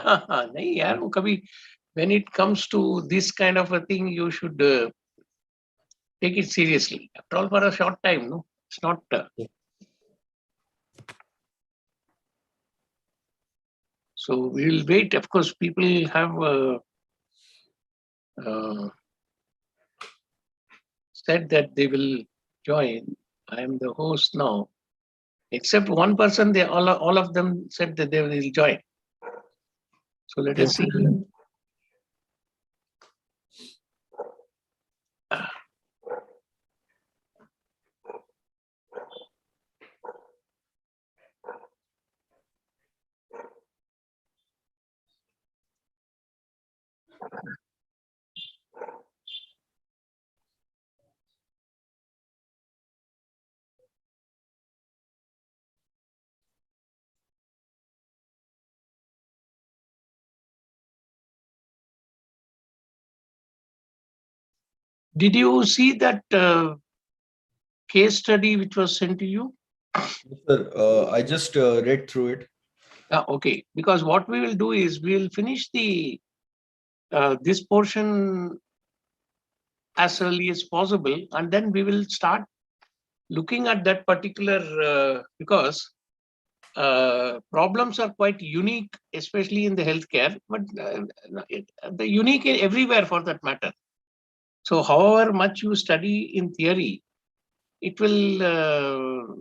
नहीं यार, वो कभी when it comes to this kind of a thing, you should take it seriously. After all, for a short time, no, it's not. So we will wait. Of course, people have said that they will join. I am the host now. Except one person, they all of them said that they will join. So let us see. Did you see that case study which was sent to you? Sir, I just read through it. Okay, because what we will do is we will finish the this portion as early as possible, and then we will start looking at that particular because problems are quite unique, especially in the healthcare, but the unique everywhere for that matter. So however much you study in theory, it will,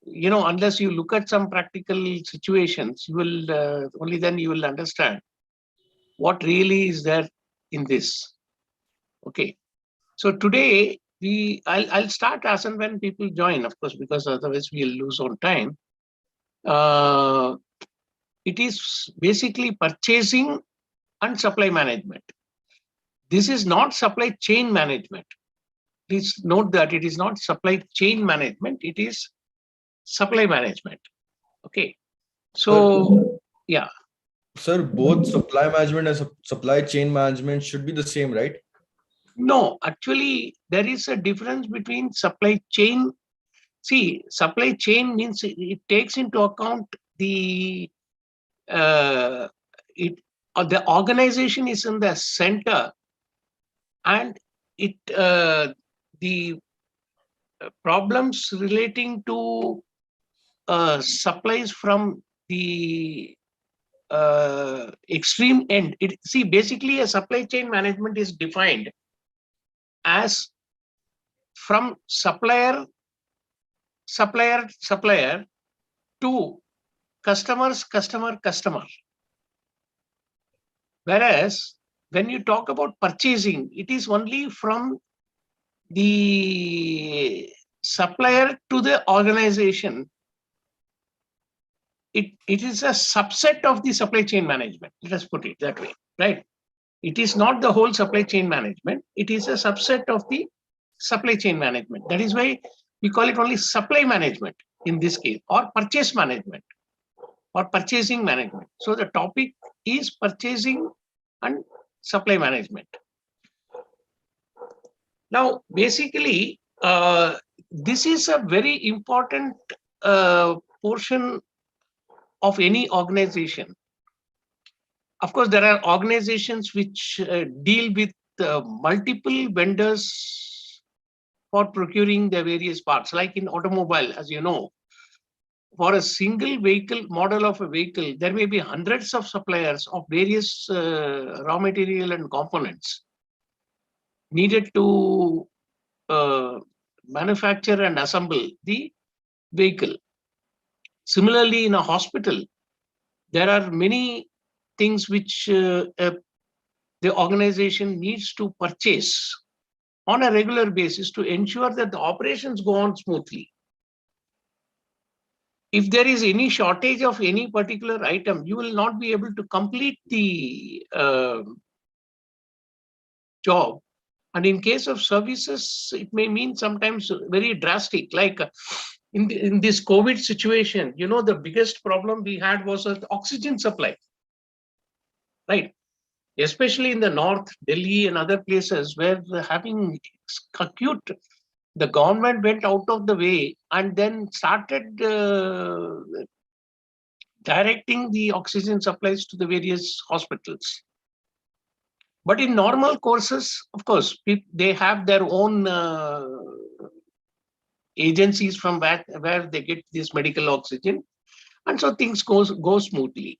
unless you look at some practical situations, you will only then you will understand what really is there in this. Okay. So today I'll start as and when people join, of course, because otherwise we'll lose on time. It is basically purchasing and supply management. This is not supply chain management. Please note that it is not supply chain management, it is supply management. Okay. So, yeah. Sir, both supply management and supply chain management should be the same, right? No, actually, there is a difference between supply chain. See, supply chain means it takes into account the the organization is in the center, and it the problems relating to supplies from the extreme end. See, basically a supply chain management is defined as from supplier to customer. Whereas when you talk about purchasing, it is only from the supplier to the organization. It is a subset of the supply chain management. Let us put it that way, right? It is not the whole supply chain management. It is a subset of the supply chain management. That is why we call it only supply management in this case, or purchase management, or purchasing management. So the topic is purchasing and supply management. Now, basically, this is a very important portion of any organization. Of course, there are organizations which deal with multiple vendors for procuring the various parts, like in automobile, as you know. For a single vehicle, model of a vehicle, there may be hundreds of suppliers of various raw material and components needed to manufacture and assemble the vehicle. Similarly, in a hospital, there are many things which the organization needs to purchase on a regular basis to ensure that the operations go on smoothly. If there is any shortage of any particular item, you will not be able to complete the job. And in case of services, it may mean sometimes very drastic, like in this COVID situation, the biggest problem we had was the oxygen supply, right? Especially in the north, Delhi and other places where having acute, the government went out of the way and then started directing the oxygen supplies to the various hospitals. But in normal courses, of course, they have their own agencies from where they get this medical oxygen, and so things go smoothly.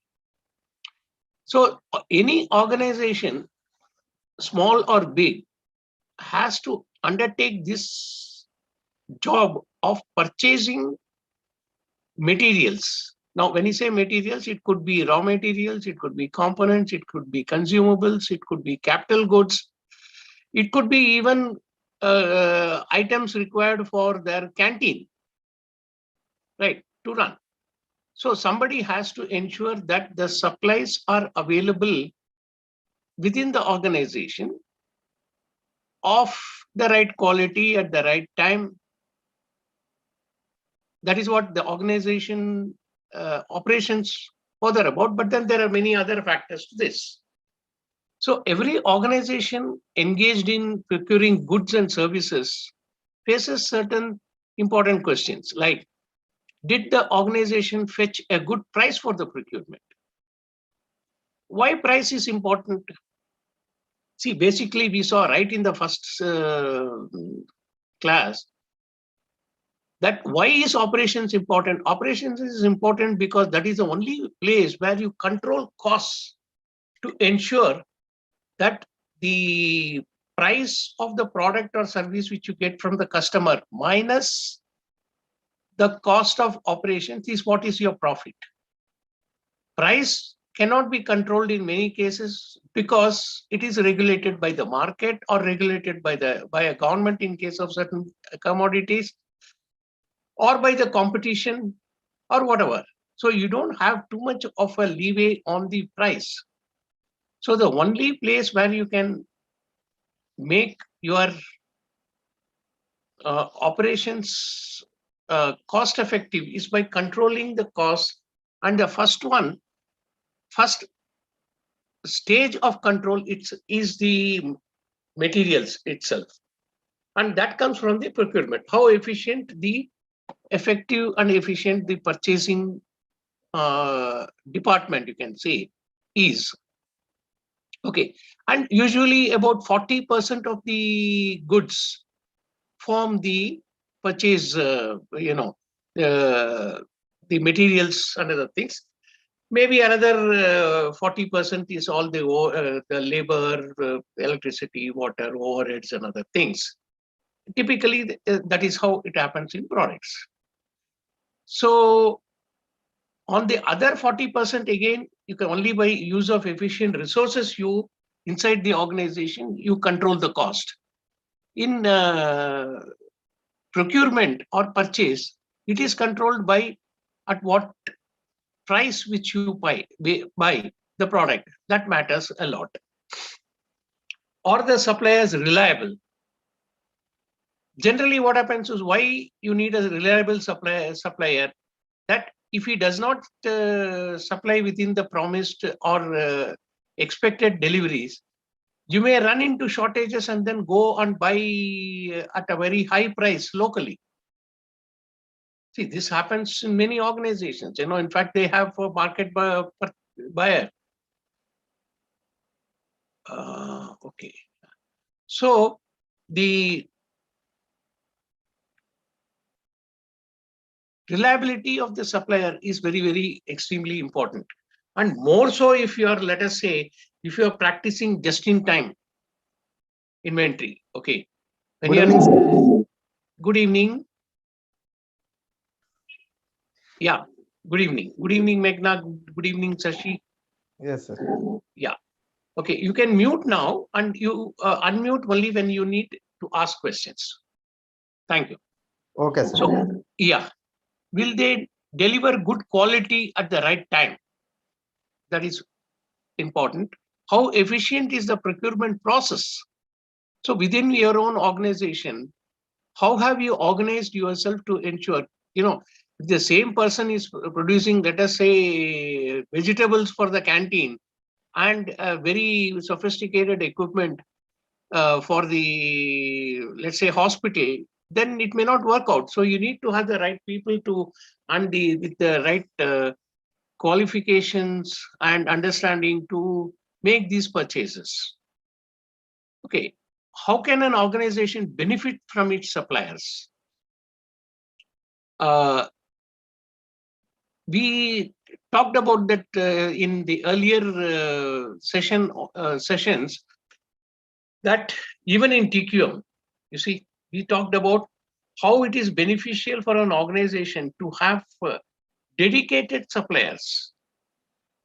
So any organization, small or big, has to undertake this job of purchasing materials. Now, when you say materials, it could be raw materials, it could be components, it could be consumables, it could be capital goods, it could be even items required for their canteen, right, to run. So somebody has to ensure that the supplies are available within the organization of the right quality at the right time. That is what the organization operations further about, but then there are many other factors to this. So every organization engaged in procuring goods and services faces certain important questions like, did the organization fetch a good price for the procurement? Why price is important? See, basically we saw right in the first class that why is operations important? Operations is important because that is the only place where you control costs to ensure that the price of the product or service which you get from the customer minus the cost of operations is what is your profit. Price cannot be controlled in many cases because it is regulated by the market or regulated by a government in case of certain commodities, or by the competition or whatever. So you don't have too much of a leeway on the price. So the only place where you can make your operations cost effective is by controlling the cost. And the first stage of control is the materials itself. And that comes from the procurement, how efficient the effective and efficient the purchasing department, you can say, is. Okay, and usually about 40% of the goods form the purchase, the materials and other things. Maybe another 40% is all the labor, electricity, water, overheads, and other things. Typically, that is how it happens in products. So on the other 40%, again, you can only by use of efficient resources, you inside the organization, you control the cost. In procurement or purchase, it is controlled by at what price which you buy the product. That matters a lot. Or the supplier is reliable. Generally, what happens is why you need a reliable supplier, that if he does not supply within the promised or expected deliveries, you may run into shortages and then go and buy at a very high price locally. See, this happens in many organizations. In fact, they have a market buyer. Okay. So the reliability of the supplier is very, very extremely important. And more so if you are, let us say, if you are practicing just-in-time inventory. Okay. Good evening. Good evening. Yeah. Good evening. Good evening, Meghna. Good evening, Sashi. Yes, sir. Yeah. Okay. You can mute now and you unmute only when you need to ask questions. Thank you. Okay, sir. So, yeah. Will they deliver good quality at the right time? That is important. How efficient is the procurement process? So within your own organization, how have you organized yourself to ensure, if the same person is producing, let us say, vegetables for the canteen and very sophisticated equipment for the, let's say, hospital, then it may not work out. So you need to have the right people with the right qualifications and understanding to make these purchases. Okay, how can an organization benefit from its suppliers? We talked about that in the earlier sessions, that even in TQM, you see, we talked about how it is beneficial for an organization to have dedicated suppliers,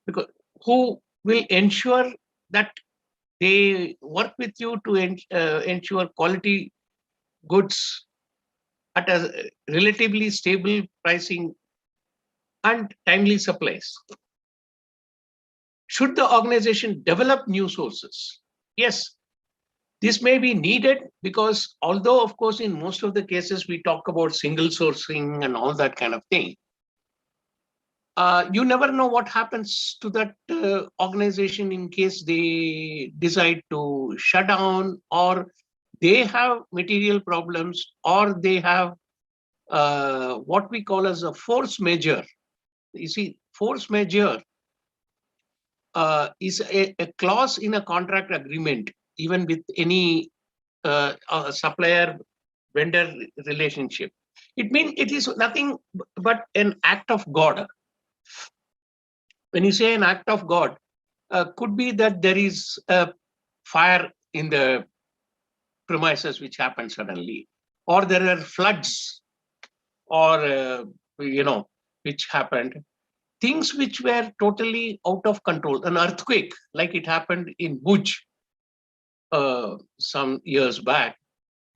because who will ensure that they work with you to ensure quality goods at a relatively stable pricing and timely supplies. Should the organization develop new sources? Yes, this may be needed, because although, of course, in most of the cases we talk about single sourcing and all that kind of thing, you never know what happens to that organization in case they decide to shut down, or they have material problems, or they have what we call as a force majeure. You see, force majeure is a clause in a contract agreement, even with any supplier vendor relationship. It means it is nothing but an act of God. When you say an act of God, could be that there is a fire in the premises which happens suddenly, or there are floods, or which happened. Things which were totally out of control, an earthquake like it happened in Bhuj some years back,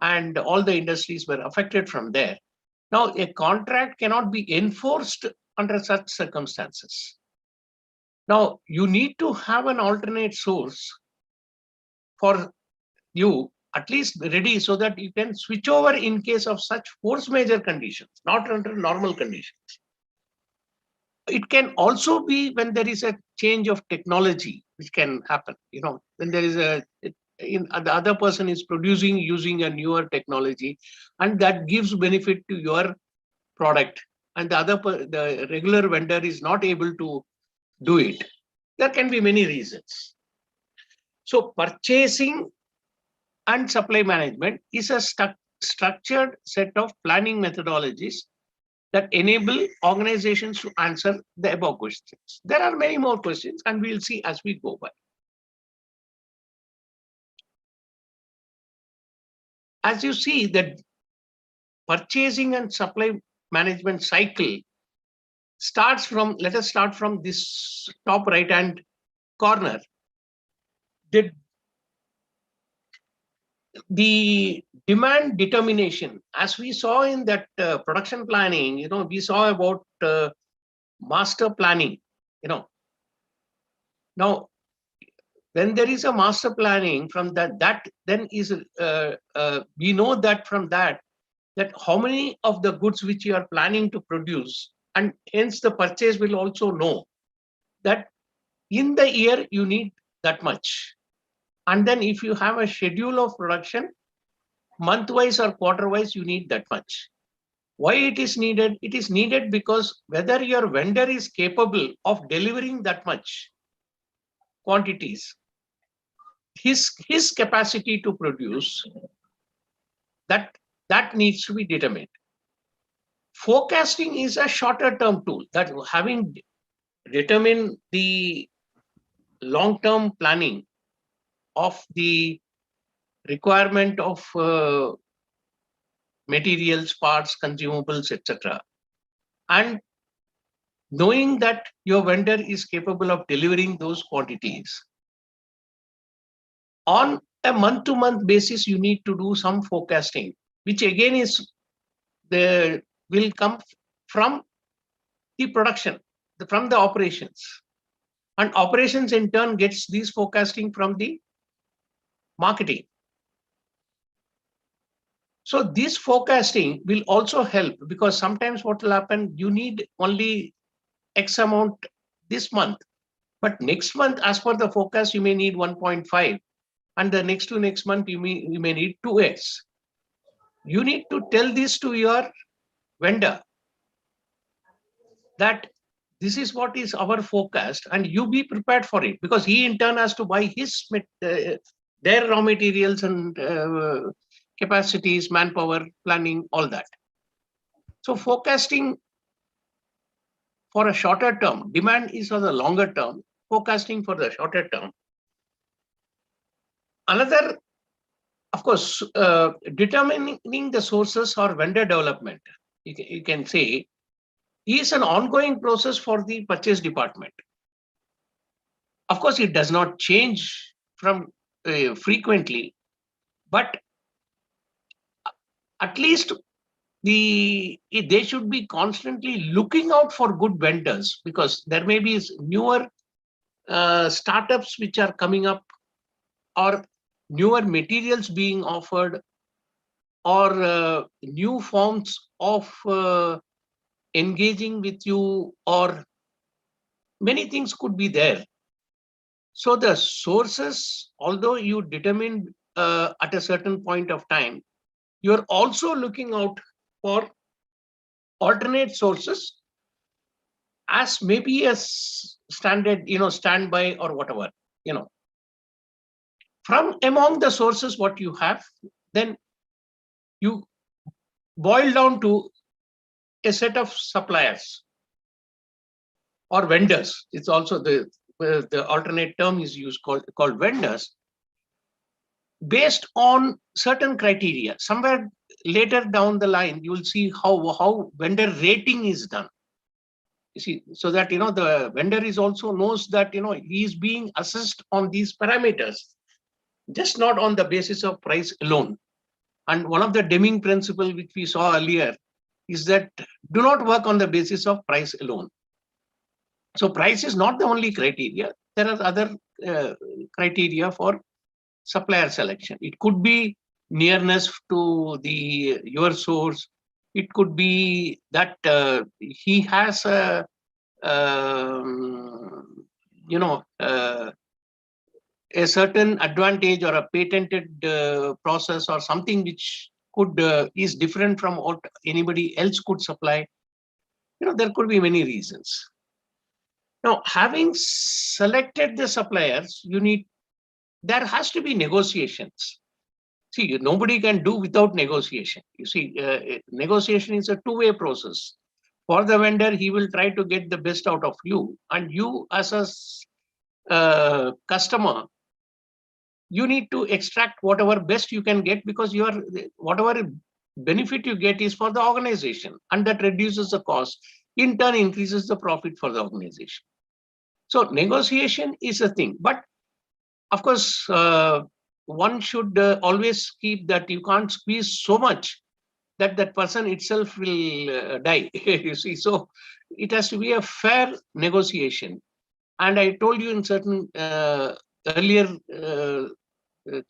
and all the industries were affected from there. Now, a contract cannot be enforced under such circumstances. Now, you need to have an alternate source for you at least ready, so that you can switch over in case of such force majeure conditions, not under normal conditions. It can also be when there is a change of technology, which can happen. When there is the other person is producing using a newer technology, and that gives benefit to your product, and the regular vendor is not able to do it. There can be many reasons. So purchasing and supply management is a structured set of planning methodologies that enable organizations to answer the above questions. There are many more questions, and we'll see as we go by. As you see, that purchasing and supply management cycle starts from, let us start from this top right-hand corner. The demand determination, as we saw in that production planning, we saw about master planning. Now, when there is a master planning, from that then is we know that from that how many of the goods which you are planning to produce, and hence the purchase will also know that in the year you need that much. And then if you have a schedule of production, month-wise or quarter-wise, you need that much. Why it is needed? It is needed because whether your vendor is capable of delivering that much quantities, his capacity to produce, that needs to be determined. Forecasting is a shorter term tool, that having determined the long-term planning of the requirement of materials, parts, consumables, etc., and knowing that your vendor is capable of delivering those quantities. On a month-to-month basis, you need to do some forecasting, which again will come from the production, from the operations. And operations in turn gets these forecasting from the marketing. So this forecasting will also help, because sometimes what will happen, you need only X amount this month, but next month, as per the forecast, you may need 1.5, and the next to next month you may need 2x. You need to tell this to your vendor, that this is what is our forecast, and you be prepared for it, because he in turn has to buy his their raw materials and capacities, manpower, planning, all that. So forecasting for a shorter term, demand is for the longer term, forecasting for the shorter term. Another, of course, determining the sources or vendor development, you can say, is an ongoing process for the purchase department. Of course, it does not change from frequently, but at least they should be constantly looking out for good vendors, because there may be newer startups which are coming up, or newer materials being offered, or new forms of engaging with you, or many things could be there. So the sources, although you determine at a certain point of time, you're also looking out for alternate sources as maybe a standard, standby or whatever, From among the sources what you have, then you boil down to a set of suppliers or vendors. It's also the alternate term is used called vendors, based on certain criteria. Somewhere later down the line, you will see how vendor rating is done. You see, so that the vendor is also knows that he is being assessed on these parameters, just not on the basis of price alone. And one of the Deming principle which we saw earlier is that do not work on the basis of price alone. So price is not the only criteria. There are other criteria for supplier selection. It could be nearness to your source. It could be that he has a a certain advantage or a patented process or something which could is different from what anybody else could supply. There could be many reasons. Now, having selected the suppliers, there has to be negotiations. See, nobody can do without negotiation. You see, negotiation is a two-way process. For the vendor, he will try to get the best out of you, and you as a customer, you need to extract whatever best you can get, because whatever benefit you get is for the organization, and that reduces the cost, in turn increases the profit for the organization. So negotiation is a thing, but of course, one should always keep that you can't squeeze so much that that person itself will die. You see, so it has to be a fair negotiation. And I told you in certain earlier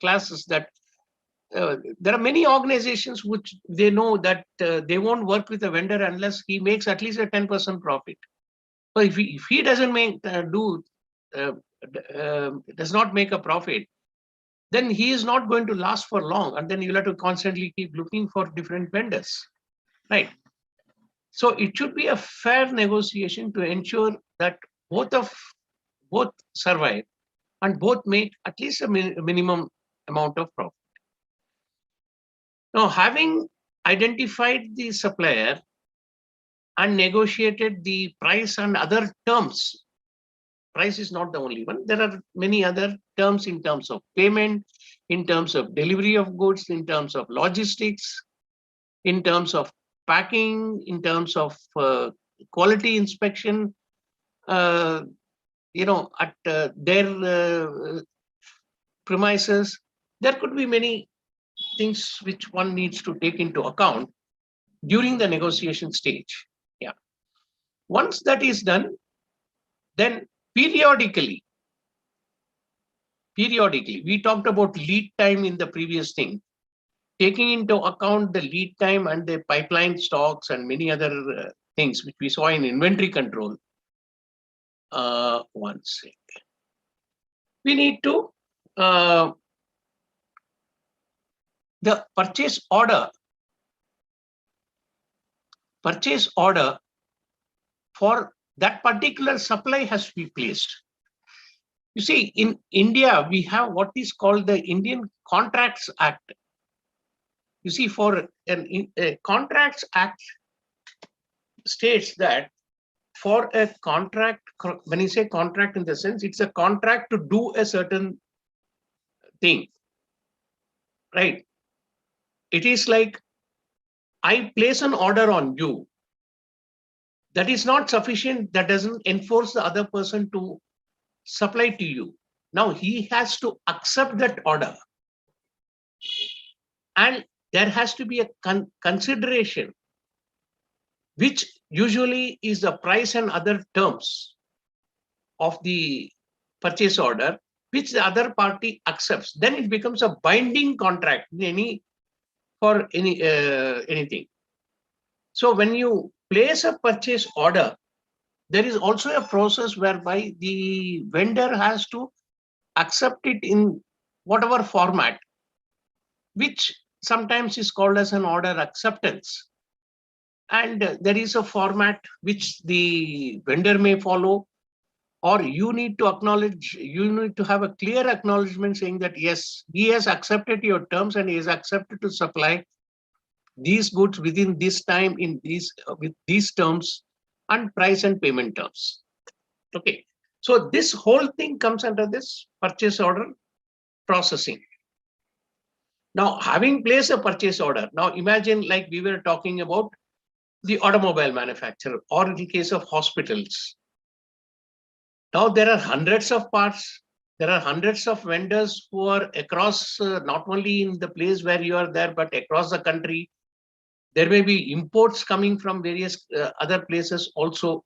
classes that there are many organizations which they know that they won't work with a vendor unless he makes at least a 10% profit. So if he doesn't does not make a profit, then he is not going to last for long, and then you'll have to constantly keep looking for different vendors, right? So it should be a fair negotiation to ensure that both survive and both make at least a minimum amount of profit. Now, having identified the supplier and negotiated the price and other terms, price is not the only one. There are many other terms in terms of payment, in terms of delivery of goods, in terms of logistics, in terms of packing, in terms of quality inspection, at their premises. There could be many things which one needs to take into account during the negotiation stage. Yeah. Once that is done, then periodically, we talked about lead time in the previous thing, taking into account the lead time and the pipeline stocks and many other things which we saw in inventory control. One second. We need to the purchase order for that particular supply has to be placed. You see, in India, we have what is called the Indian Contracts Act. You see, for a Contracts Act states that for a contract, when you say contract in the sense, it's a contract to do a certain thing, right? It is like, I place an order on you. That is not sufficient. That doesn't enforce the other person to supply to you. Now he has to accept that order. And there has to be a consideration, which usually is the price and other terms of the purchase order, which the other party accepts. Then it becomes a binding contract for anything. So when you place a purchase order, there is also a process whereby the vendor has to accept it in whatever format, which sometimes is called as an order acceptance. And there is a format which the vendor may follow, or you need to acknowledge, you need to have a clear acknowledgement saying that, yes, he has accepted your terms and he has accepted to supply these goods within this time in these with these terms and price and payment terms. Okay, so this whole thing comes under this purchase order processing. Now, having placed a purchase order, now imagine, like we were talking about the automobile manufacturer, or in the case of hospitals. Now there are hundreds of parts. There are hundreds of vendors who are across, not only in the place where you are there, but across the country. There may be imports coming from various other places also.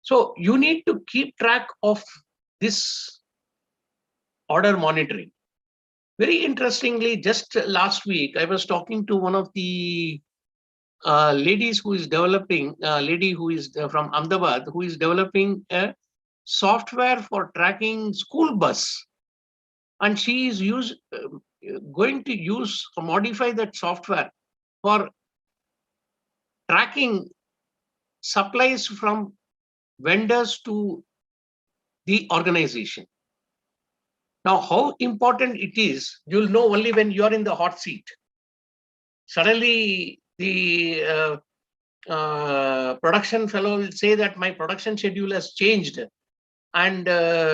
So you need to keep track of this order monitoring. Very interestingly, just last week, I was talking to one of the ladies who is developing, lady who is from Ahmedabad, who is developing a software for tracking school bus. And she is going to use or modify that software for tracking supplies from vendors to the organization. Now, how important it is, you'll know only when you're in the hot seat. Suddenly, the production fellow will say that my production schedule has changed. And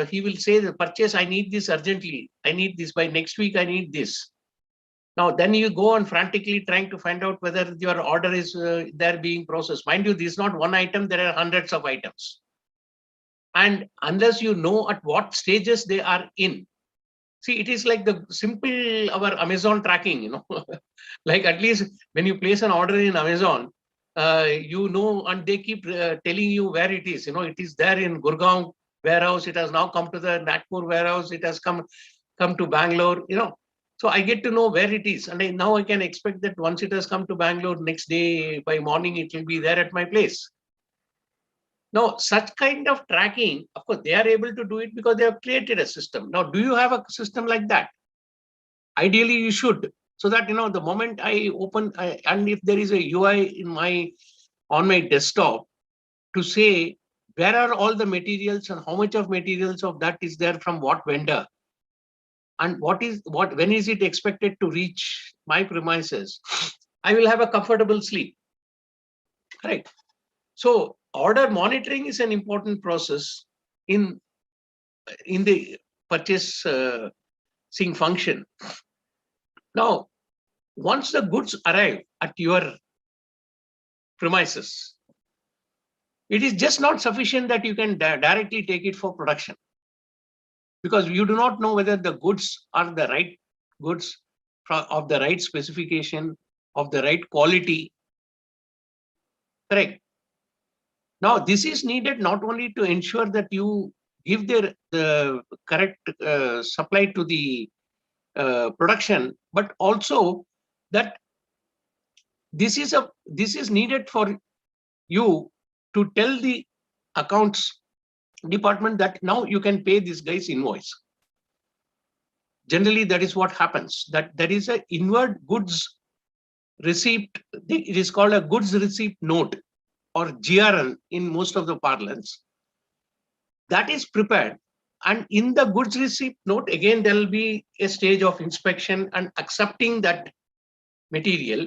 he will say the purchase, I need this urgently. I need this by next week, I need this. Now, then you go on frantically trying to find out whether your order is there being processed. Mind you, this is not one item, there are hundreds of items. And unless you know at what stages they are in, see, it is like the simple, our Amazon tracking, like at least when you place an order in Amazon, and they keep telling you where it is, it is there in Gurgaon warehouse, it has now come to the Nagpur warehouse, it has come to Bangalore, So I get to know where it is. And now I can expect that once it has come to Bangalore, next day by morning, it will be there at my place. Now, such kind of tracking, of course, they are able to do it because they have created a system. Now, do you have a system like that? Ideally, you should. So that, the moment I open, and if there is a UI on my desktop to say, where are all the materials and how much of materials of that is there from what vendor? And when is it expected to reach my premises? I will have a comfortable sleep. Correct. So order monitoring is an important process in the purchasing function. Now, once the goods arrive at your premises, it is just not sufficient that you can directly take it for production, because you do not know whether the goods are the right goods of the right specification, of the right quality. Correct. Now, this is needed not only to ensure that you give the correct supply to the production, but also that this is needed for you to tell the accounts department that now you can pay this guy's invoice. Generally, that is what happens, that there is an inward goods receipt. It is called a goods receipt note or GRN in most of the parlance, that is prepared. And in the goods receipt note, again, there will be a stage of inspection and accepting that material.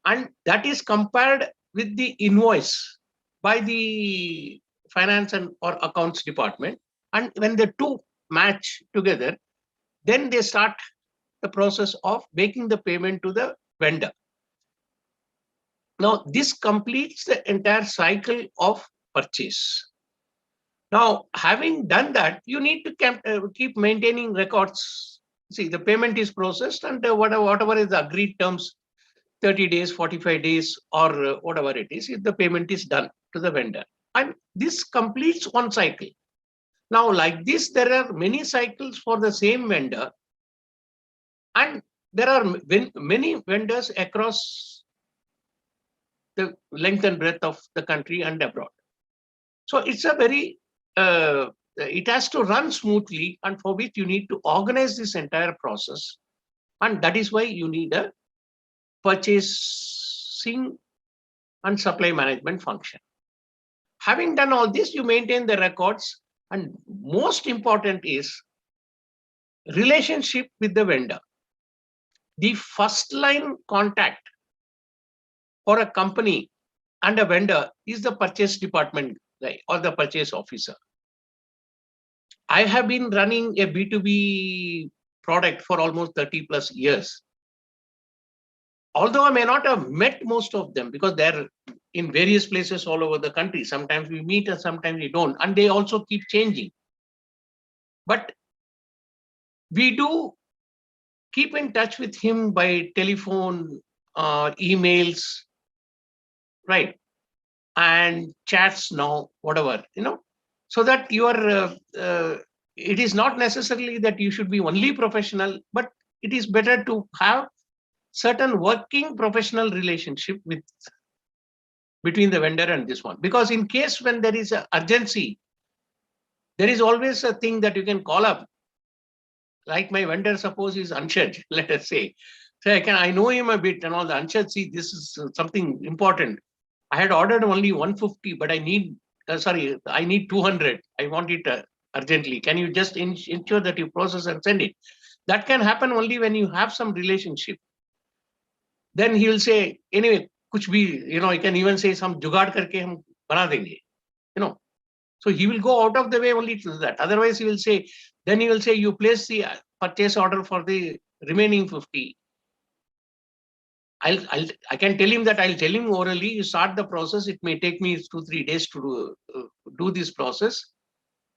And that is compared with the invoice by the finance and or accounts department. And when the two match together, then they start the process of making the payment to the vendor. Now, this completes the entire cycle of purchase. Now, having done that, you need to keep maintaining records. See, the payment is processed and whatever is the agreed terms, 30 days, 45 days, or whatever it is, if the payment is done to the vendor. And this completes one cycle. Now, like this, there are many cycles for the same vendor. And there are many vendors across the length and breadth of the country and abroad. So it's a very, it has to run smoothly, and for which you need to organize this entire process. And that is why you need a purchasing and supply management function. Having done all this, you maintain the records, and most important is relationship with the vendor. The first line contact for a company and a vendor is the purchase department guy or the purchase officer. I have been running a B2B product for almost 30 plus years. Although I may not have met most of them because they're in various places all over the country. Sometimes we meet and sometimes we don't, and they also keep changing. But we do keep in touch with him by telephone, emails, right? And chats now, whatever, so that you are, it is not necessarily that you should be only professional, but it is better to have certain working professional relationship between the vendor and this one. Because in case when there is an urgency, there is always a thing that you can call up. Like my vendor, suppose is Anshad, let us say. So I know him a bit and all the Anshad, see, this is something important. I had ordered only 150, but I need, I need 200. I want it urgently. Can you just ensure that you process and send it? That can happen only when you have some relationship. Then he will say, anyway, kuch bhi, he can even say some jugaad karke hum bana denge, So he will go out of the way only to that. Otherwise, he will say, you place the purchase order for the remaining 50. I can tell him that I'll tell him orally, you start the process. It may take me 2-3 days to do this process.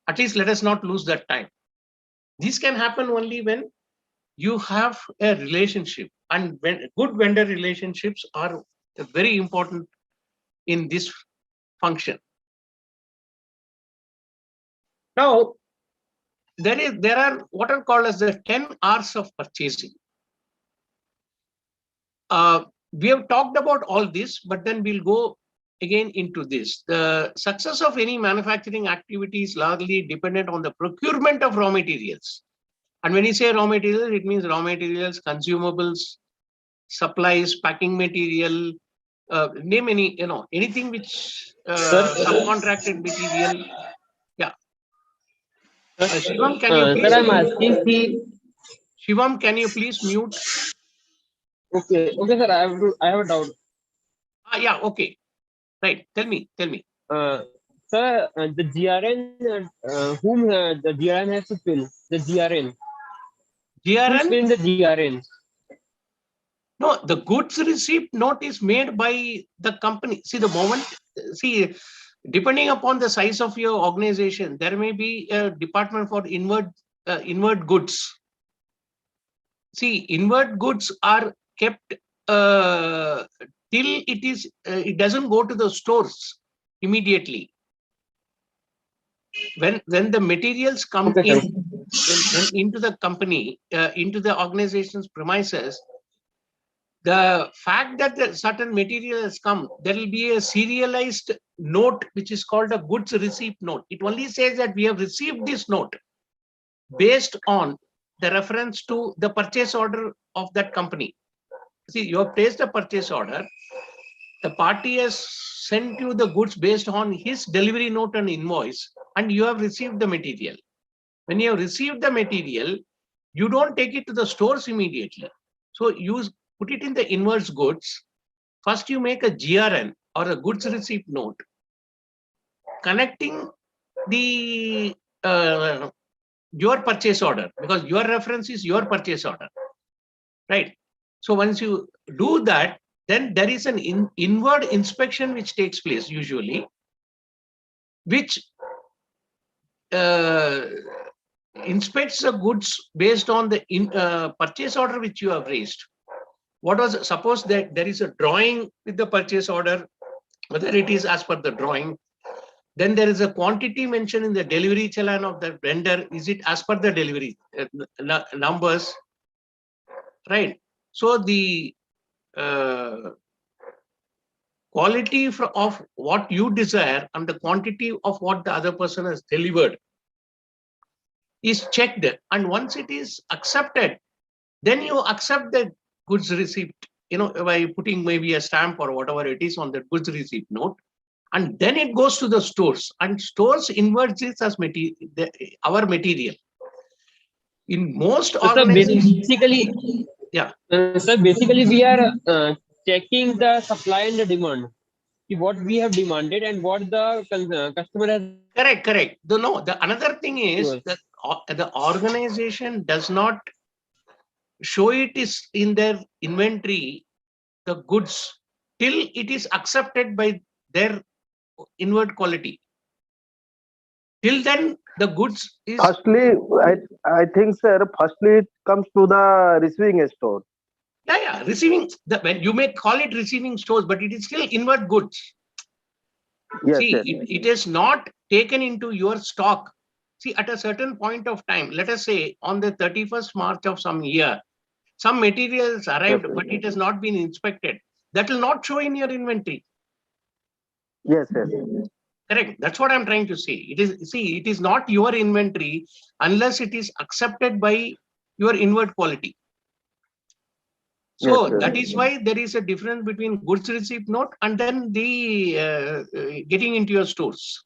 At least let us not lose that time. This can happen only when you have a relationship, and good vendor relationships are very important in this function. Now, there are what are called as the 10 R's of purchasing. We have talked about all this, but then we'll go again into this. The success of any manufacturing activity is largely dependent on the procurement of raw materials. And when you say raw materials, it means raw materials, consumables, supplies, packing material, name any, anything which subcontracted material. Yeah. Shivam, can you please? Sir, I'm asking the. Shivam, can you please mute? Okay, sir. I have a doubt. Yeah. Okay. Right. Tell me. Sir, the GRN, whom the GRN has to fill? The GRN. Who's GRN? filling the GRN? No, the goods receipt note is made by the company. See, the moment, depending upon the size of your organization, there may be a department for inward goods. See, inward goods are kept till it doesn't go to the stores immediately. When the materials come into the company, into the organization's premises, the fact that certain material has come, there will be a serialized note which is called a goods receipt note. It only says that we have received this note based on the reference to the purchase order of that company. See, you have placed a purchase order, the party has sent you the goods based on his delivery note and invoice, and you have received the material. When you have received the material, you don't take it to the stores immediately. So you put it in the invoice goods. First, you make a GRN or a goods receipt note connecting the your purchase order, because your reference is your purchase order, right? So once you do that, then there is an inward inspection which takes place usually, which inspects the goods based on the purchase order which you have raised. What was, suppose that there is a drawing with the purchase order, whether it is as per the drawing, then there is a quantity mentioned in the delivery challan of the vendor. Is it as per the delivery numbers, right? So the quality of what you desire and the quantity of what the other person has delivered is checked, and once it is accepted, then you accept the goods receipt, by putting maybe a stamp or whatever it is on the goods receipt note, and then it goes to the stores, and stores inverts this as our material. In most So, sir, organizations, basically, yeah. Sir, basically we are checking the supply and the demand. What we have demanded and what the customer has. Correct. The another thing is that the organization does not show it is in their inventory, the goods, till it is accepted by their inward quality. Till then, the goods is Firstly, I think, sir, firstly it comes to the receiving store. receiving when you may call it receiving stores, but it is still inward goods. Yes, See, yes. it is not taken into your stock. See, at a certain point of time, let us say on the 31st March of some year, some materials arrived, Yes, but it has not been inspected. That will not show in your inventory. Yes, yes. Correct. That's what I'm trying to say. It is not your inventory unless it is accepted by your inward quality. So Yes, that is why there is a difference between goods receipt note and then the getting into your stores.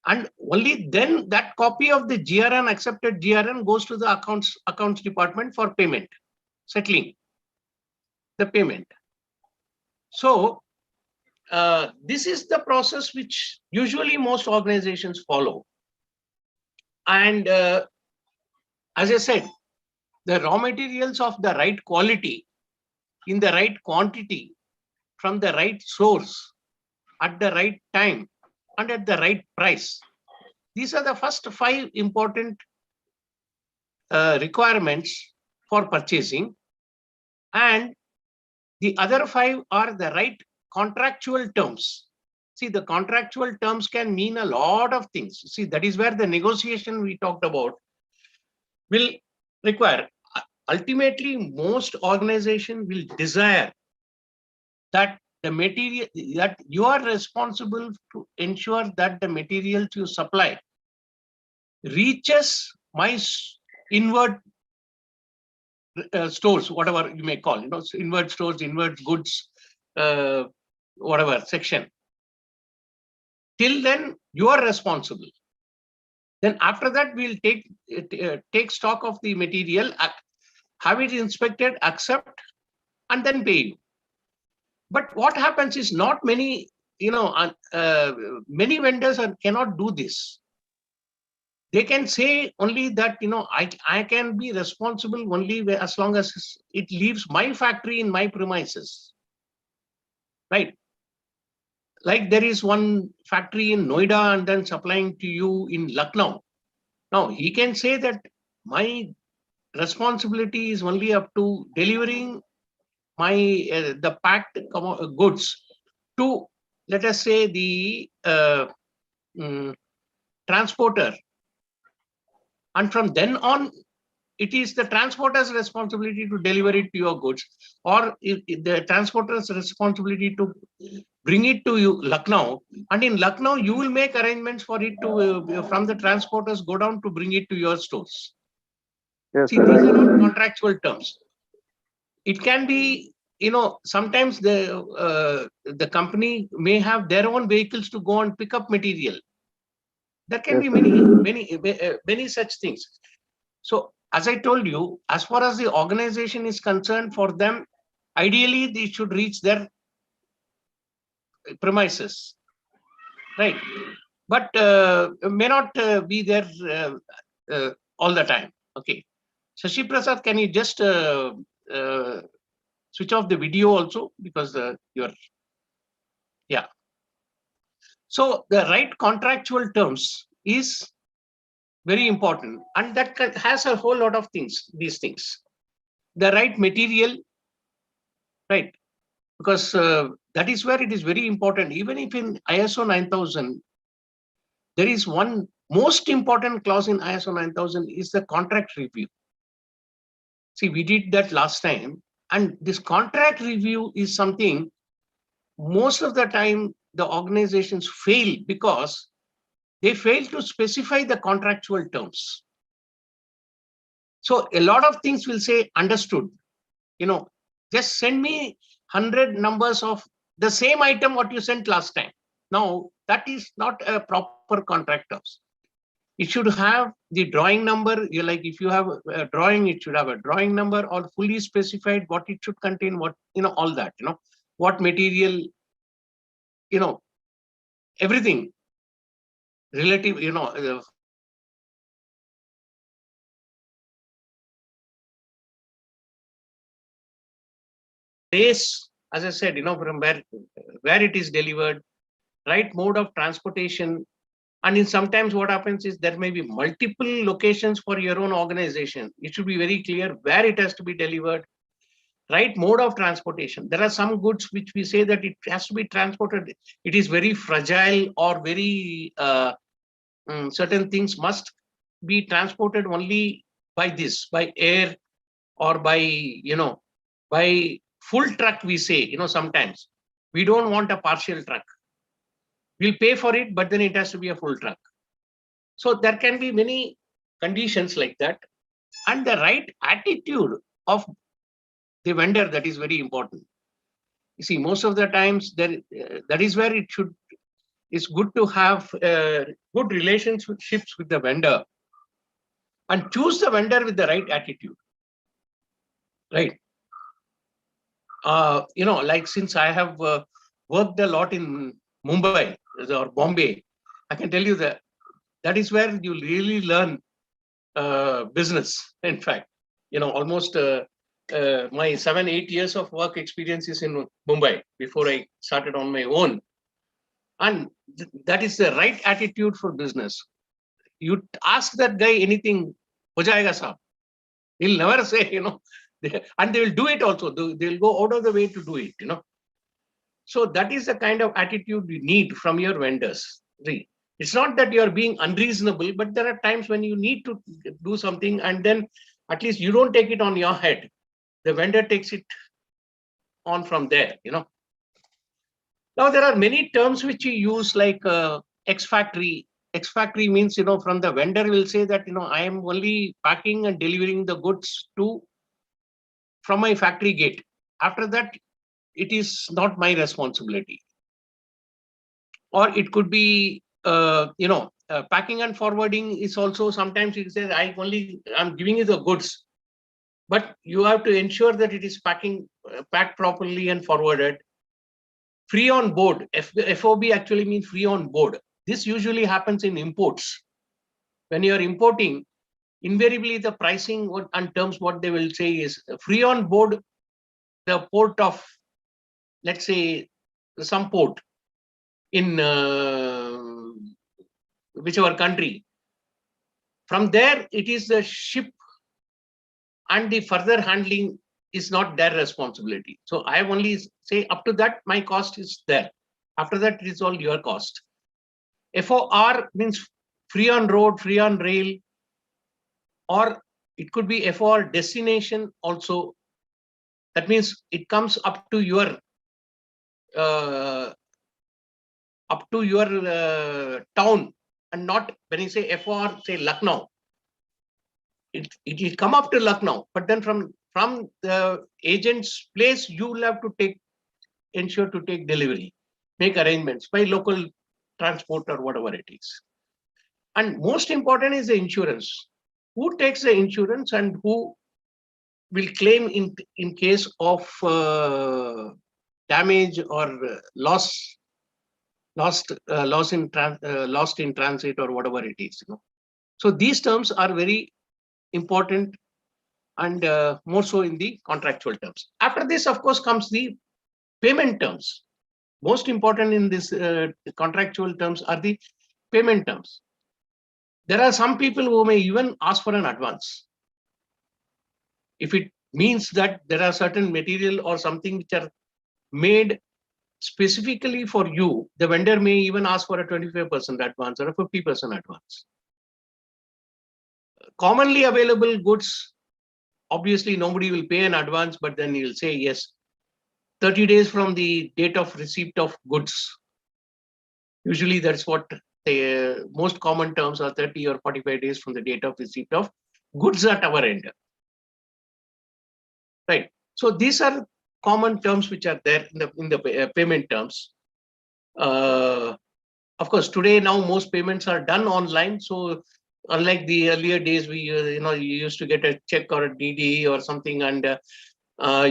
And only then that copy of the GRN, accepted GRN, goes to the accounts department for payment, settling the payment. So this is the process which usually most organizations follow. And as I said, the raw materials of the right quality, in the right quantity, from the right source, at the right time, and at the right price. These are the first 5 important requirements for purchasing. And the other 5 are the right contractual terms. See, the contractual terms can mean a lot of things. See, that is where the negotiation we talked about will require. Ultimately, most organizations will desire that the material, that you are responsible to ensure that the materials you supply reaches my inward stores, whatever you may call, inward stores, inward goods, whatever section. Till then, you are responsible. Then after that, we'll take stock of the material, have it inspected, accept, and then pay you. But what happens is not many, many vendors cannot do this. They can say only that, I can be responsible only as long as it leaves my factory in my premises, right? Like there is one factory in Noida and then supplying to you in Lucknow. Now he can say that my responsibility is only up to delivering my the packed goods to, let us say, the transporter, and from then on it is the transporter's responsibility to deliver it to your goods, or the transporter's responsibility to bring it to you Lucknow, and in Lucknow you will make arrangements for it to from the transporters go down to bring it to your stores. Yes, See, sir, these right. are not contractual terms. It can be sometimes the company may have their own vehicles to go and pick up material. There can be many such things. So as I told you, as far as the organization is concerned, for them, ideally they should reach their premises, right? But may not be there all the time. Okay. Shashi Prasad, can you just switch off the video also, because yeah. So the right contractual terms is very important, and that has a whole lot of things. These things, the right material, right? Because that is where it is very important. Even if in ISO 9000, there is one most important clause in ISO 9000 is the contract review. See, we did that last time, and this contract review is something most of the time the organizations fail because they fail to specify the contractual terms. So a lot of things will say understood, just send me 100 numbers of the same item what you sent last time. Now that is not a proper contract terms. It should have the drawing number. If you have a drawing, it should have a drawing number, or fully specified what it should contain, what, all that, what material, everything relative, place, as I said, from where it is delivered, right mode of transportation. And in sometimes what happens is there may be multiple locations for your own organization. It should be very clear where it has to be delivered, right mode of transportation. There are some goods which we say that it has to be transported. It is very fragile, or very certain things must be transported only by air, or by full truck, we say, sometimes we don't want a partial truck. We'll pay for it, but then it has to be a full truck. So there can be many conditions like that, and the right attitude of the vendor, that is very important. You see, most of the times that is where it's good to have good relationships with the vendor, and choose the vendor with the right attitude, right? Since I have worked a lot in Mumbai or Bombay, I can tell you that is where you really learn business. In fact, almost my 7-8 years of work experience is in Mumbai before I started on my own. And that is the right attitude for business. You ask that guy anything, ho jayega saab. He'll never say, and they will do it also. They'll go out of the way to do it, So that is the kind of attitude you need from your vendors. See, it's not that you're being unreasonable, but there are times when you need to do something, and then at least you don't take it on your head. The vendor takes it on from there, Now there are many terms which you use, like ex-factory. Ex-factory means, from the vendor will say that, I am only packing and delivering the goods from my factory gate. After that, it is not my responsibility. Or it could be, packing and forwarding is also sometimes it says I'm giving you the goods, but you have to ensure that it is packed properly and forwarded. Free on board, FOB actually means free on board. This usually happens in imports. When you are importing, invariably the pricing and terms, what they will say is free on board the port of, let's say, some port in whichever country. From there, it is the ship, and the further handling is not their responsibility. So I only say up to that, my cost is there. After that, it is all your cost. FOR means free on road, free on rail, or it could be FOR destination also. That means it comes up to your town, and not when you say FOR, say Lucknow. It will come up to Lucknow, but then from from the agent's place, you will have to ensure to take delivery, make arrangements by local transport or whatever it is. And most important is the insurance. Who takes the insurance and who will claim in case of damage or lost in transit or whatever it is. So these terms are very important, and more so in the contractual terms. After this, of course, comes the payment terms. Most important in this contractual terms are the payment terms. There are some people who may even ask for an advance. If it means that there are certain material or something which are made specifically for you, the vendor may even ask for a 25% advance or a 50% advance. Commonly available goods, obviously nobody will pay an advance, but then he will say yes, 30 days from the date of receipt of goods. Usually that's what the most common terms are, 30 or 45 days from the date of receipt of goods at our end. Right. So these are common terms which are there in the payment terms. Of course, today now most payments are done online. So unlike the earlier days, we you used to get a check or a DD or something, and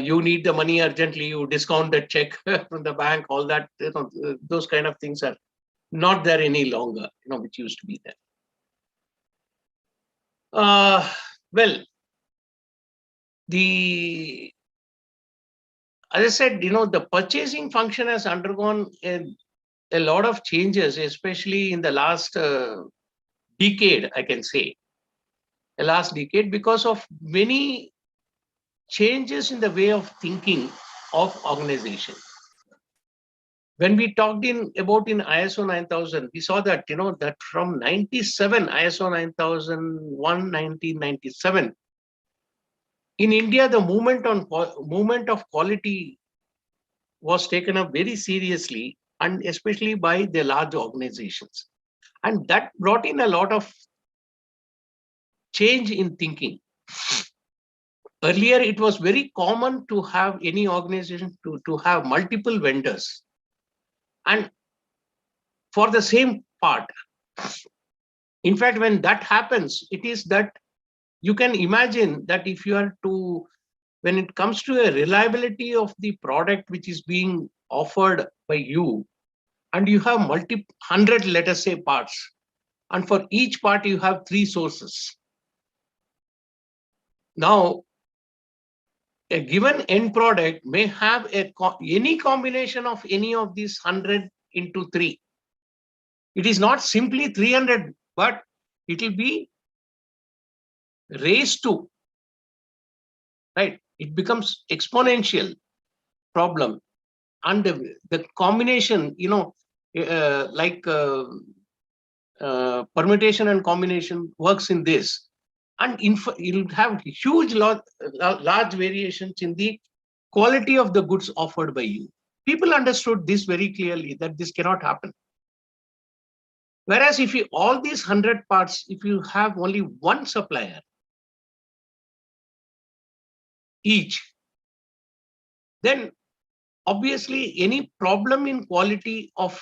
you need the money urgently. You discount the check from the bank. All that, those kind of things are not there any longer. Which used to be there. Well, as I said, the purchasing function has undergone a lot of changes, especially in the last decade, I can say, the last decade, because of many changes in the way of thinking of organization. When we talked about in ISO 9000, we saw that, that from 97, ISO 9001, 1997, in India, the movement of quality was taken up very seriously, and especially by the large organizations. And that brought in a lot of change in thinking. Earlier, it was very common to have any organization to have multiple vendors. And for the same part, in fact, when that happens, it is that you can imagine that if you are to, when it comes to a reliability of the product which is being offered by you, and you have 100, let us say, parts, and for each part you have 3 sources. Now, a given end product may have any combination of any of these 100 into 3. It is not simply 300, but it will be raised to, right? It becomes exponential problem. And the combination, permutation and combination works in this. And you'll have huge large variations in the quality of the goods offered by you. People understood this very clearly, that this cannot happen. Whereas if you all these 100 parts, if you have only one supplier each, then obviously any problem in quality of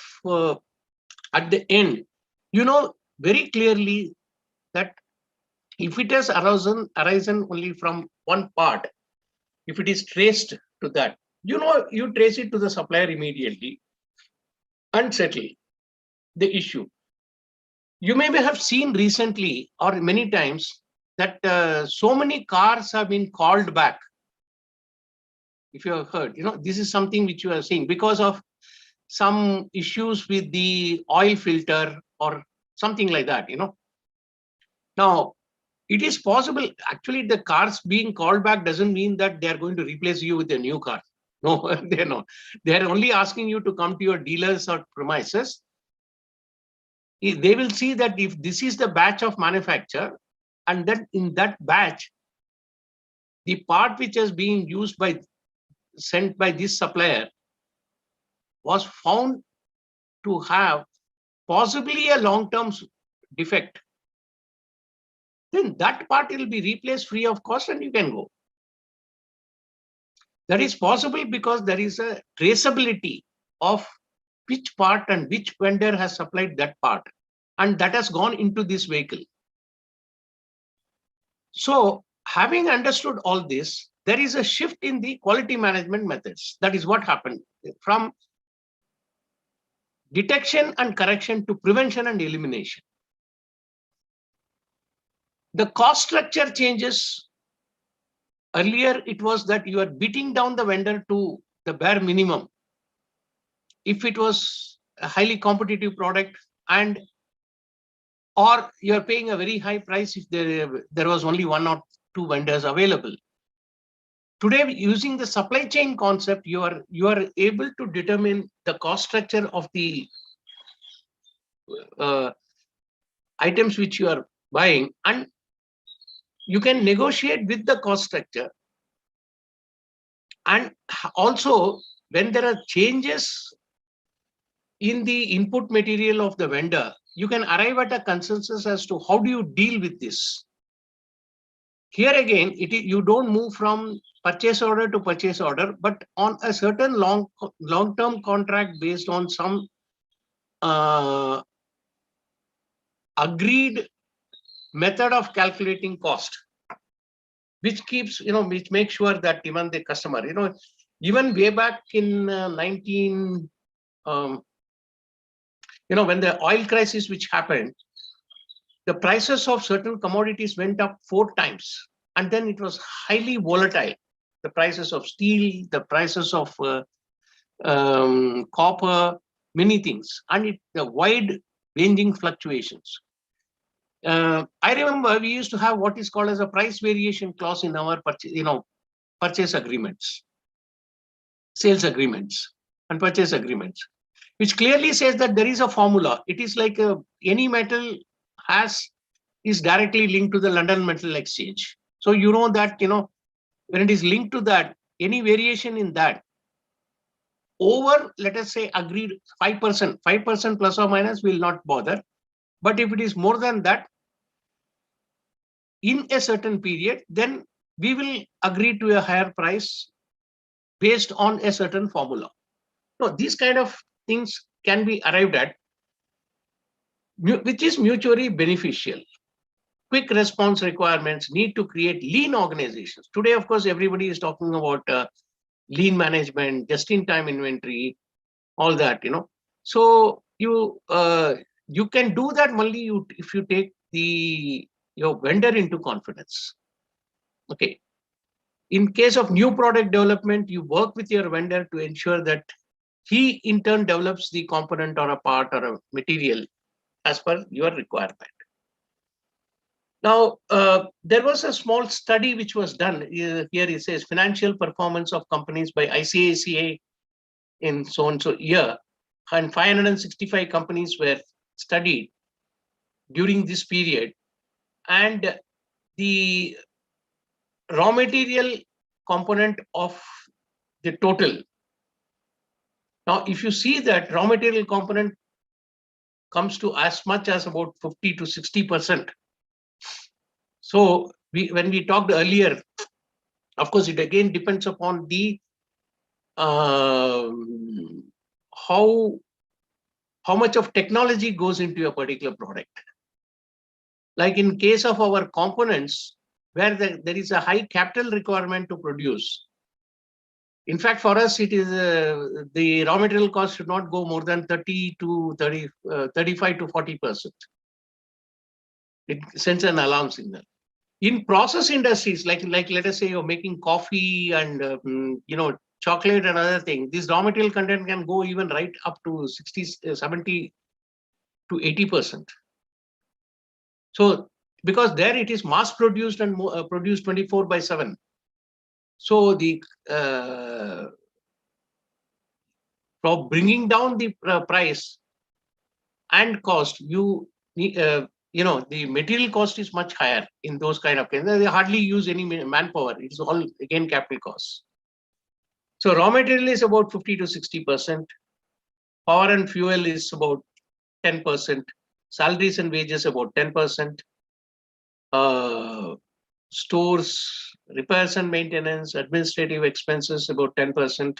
at the end, very clearly that if it has arisen only from one part, if it is traced to that, you trace it to the supplier immediately and settle the issue. You may have seen recently or many times that so many cars have been called back. If you have heard, this is something which you are seeing because of some issues with the oil filter or something like that, Now, it is possible, actually, the cars being called back doesn't mean that they are going to replace you with a new car. No, they're not. They're only asking you to come to your dealers or premises. They will see that if this is the batch of manufacture, and then in that batch, the part which is being used sent by this supplier was found to have possibly a long-term defect, then that part will be replaced free of cost and you can go. That is possible because there is a traceability of which part and which vendor has supplied that part, and that has gone into this vehicle. So having understood all this, there is a shift in the quality management methods. That is what happened from detection and correction to prevention and elimination. The cost structure changes. Earlier, it was that you are beating down the vendor to the bare minimum if it was a highly competitive product, and or you're paying a very high price if there was only one or two vendors available. Today, using the supply chain concept, you are able to determine the cost structure of the items which you are buying, and you can negotiate with the cost structure. And also, when there are changes in the input material of the vendor, you can arrive at a consensus as to how do you deal with this. Here again, you don't move from purchase order to purchase order, but on a certain long-term contract based on some agreed method of calculating cost, which keeps, which makes sure that even the customer, even way back in 19, when the oil crisis which happened, the prices of certain commodities went up 4 times, and then it was highly volatile. The prices of steel, the prices of copper, many things, and the wide ranging fluctuations. I remember we used to have what is called as a price variation clause in our purchase agreements, sales agreements, and purchase agreements, which clearly says that there is a formula. It is like any metal is directly linked to the London Metal Exchange. So you know that when it is linked to that, any variation in that over, let us say, agreed 5% plus or minus will not bother. But if it is more than that in a certain period, then we will agree to a higher price based on a certain formula. No, these kind of things can be arrived at, which is mutually beneficial. Quick response requirements need to create lean organizations. Today, of course, everybody is talking about lean management, just-in-time inventory, all that, So you can do that only if you take your vendor into confidence. Okay. In case of new product development, you work with your vendor to ensure that he in turn develops the component or a part or a material as per your requirement. Now, there was a small study which was done. Here it says financial performance of companies by ICACA in so-and-so year, and 565 companies were studied during this period. And the raw material component of the total. Now, if you see that raw material component comes to as much as about 50 to 60%. So when we talked earlier, of course, it again depends upon the how much of technology goes into a particular product. Like in case of our components, where there is a high capital requirement to produce. In fact, for us, it is the raw material cost should not go more than 35 to 40%. It sends an alarm signal. In process industries, like let us say you're making coffee and chocolate and other things, this raw material content can go even right up to 60, 70 to 80%. So because there it is mass produced and produced 24/7. So the for bringing down the price and cost, the material cost is much higher in those kind of cases. They hardly use any manpower. It's all again capital costs. So raw material is about 50 to 60%. Power and fuel is about 10%. Salaries and wages about 10%. Stores, repairs and maintenance, administrative expenses about 10%,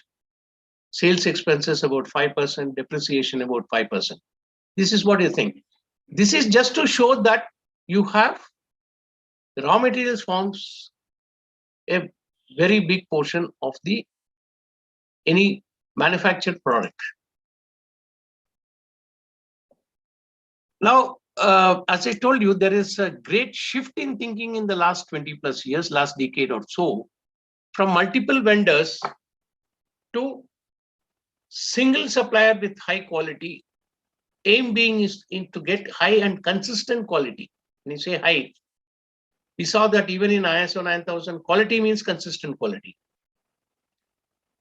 sales expenses about 5%, depreciation about 5%. This is what you think. This is just to show that you have the raw materials forms a very big portion of the any manufactured product. Now, as I told you, there is a great shift in thinking in the last 20 plus years, last decade or so, from multiple vendors to single supplier with high quality. Aim being is to get high and consistent quality. When you say high, we saw that even in ISO 9000, quality means consistent quality.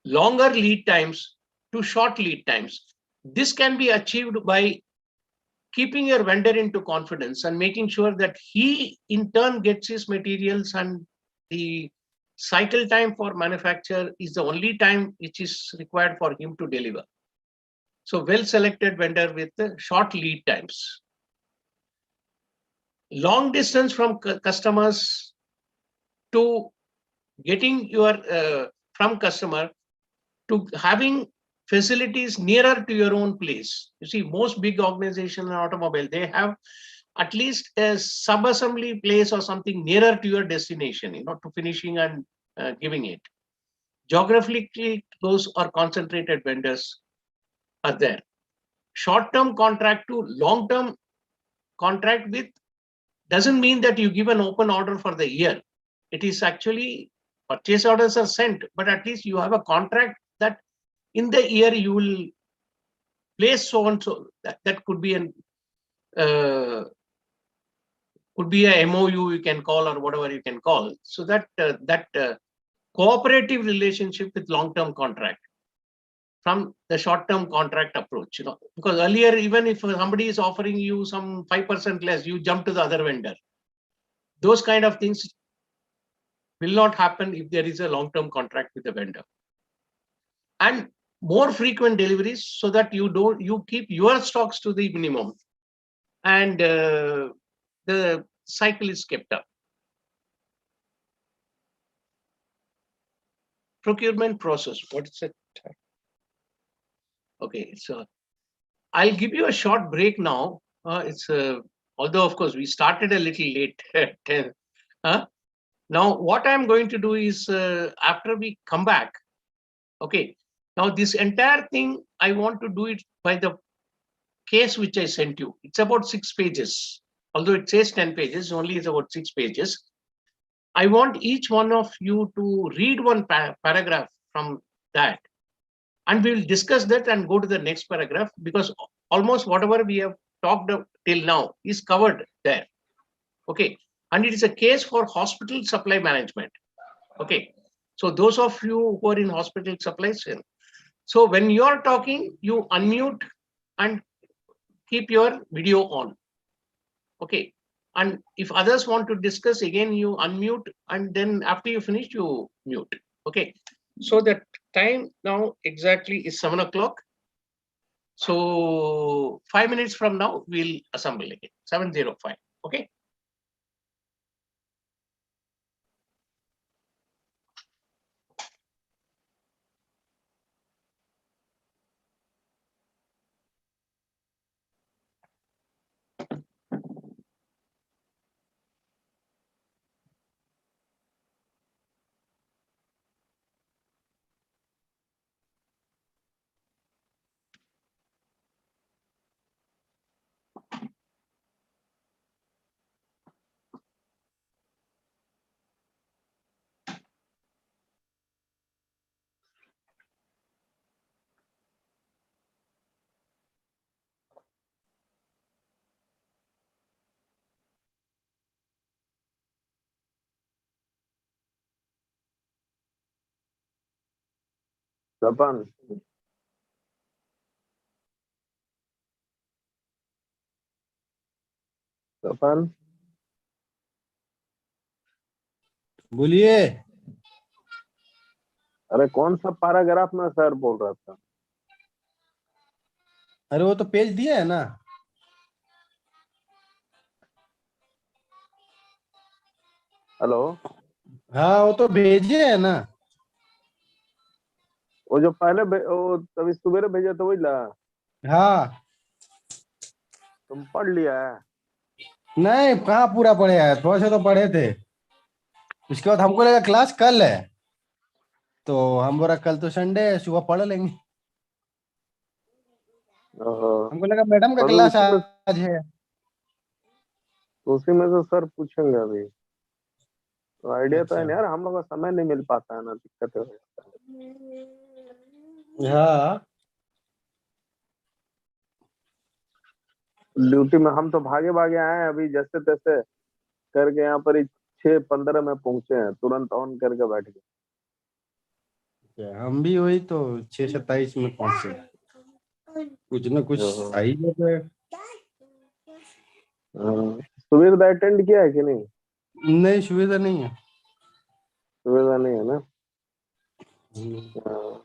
Longer lead times to short lead times. This can be achieved by keeping your vendor into confidence and making sure that he in turn gets his materials, and the cycle time for manufacture is the only time which is required for him to deliver. So well-selected vendor with the short lead times. Long distance from customers to getting your from customer to having facilities nearer to your own place. You see, most big organizations in automobile, they have at least a sub-assembly place or something nearer to your destination, to finishing and giving it. Geographically, those are concentrated vendors are there. Short-term contract to long-term contract with doesn't mean that you give an open order for the year. It is actually purchase orders are sent, but at least you have a contract that in the year you will place so and so. That could be an could be a MOU you can call, or whatever you can call. So that cooperative relationship with long-term contract from the short-term contract approach, because earlier, even if somebody is offering you some 5% less, you jump to the other vendor. Those kind of things will not happen if there is a long-term contract with the vendor. And more frequent deliveries so that you keep your stocks to the minimum, and the cycle is kept up. Procurement process, what is it? Okay, so I'll give you a short break now. Although of course we started a little late. Now what I'm going to do is after we come back, okay, now this entire thing I want to do it by the case which I sent you. It's about 6 pages, although it says 10 pages, only it's about 6 pages. I want each one of you to read one paragraph from that, and we will discuss that and go to the next paragraph, because almost whatever we have talked till now is covered there. Okay, and it is a case for hospital supply management. Okay, so those of you who are in hospital supplies, so when you are talking, you unmute and keep your video on. Okay, and if others want to discuss, again you unmute, and then after you finish, you mute. Okay, so the time now exactly is 7 o'clock. So 5 minutes from now, we'll assemble again, 7:05. Okay. Tapan, बोलिए। अरे कौन सा paragraph में sir बोल रहा था? अरे वो तो पेज दिया है ना। हेलो हाँ वो तो भेजे है ना। वो जो पहले वो तभी सुबह भेजा तो वही ला हाँ तुम पढ़ लिया है। नहीं कहाँ पूरा पढ़े हैं, थोड़े से तो पढ़े थे। उसके बाद हमको लगा क्लास कल है, तो हम बोला कल तो संडे है, सुबह पढ़ लेंगे। ओहो, हमको लगा मैडम का पर क्लास उसी में आज है। तो सर पूछेंगे अभी। तो आइडिया तो है अच्छा। नहीं यार, हम लोग का समय नहीं मिल पाता है ना, दिक्कत है। हाँ ड्यूटी में हम तो भागे भागे आए हैं अभी, जैसे तैसे करके यहाँ पर ही 6:15 में पहुंचे हैं, तुरंत ऑन करके बैठ गए। हम भी वही तो 6:27 में पहुंचे, कुछ ना कुछ ओहो, आई है। हाँ। सुबह अटेंड किया है कि नहीं? नहीं सुविधा नहीं है। सुबह नहीं है ना। हाँ,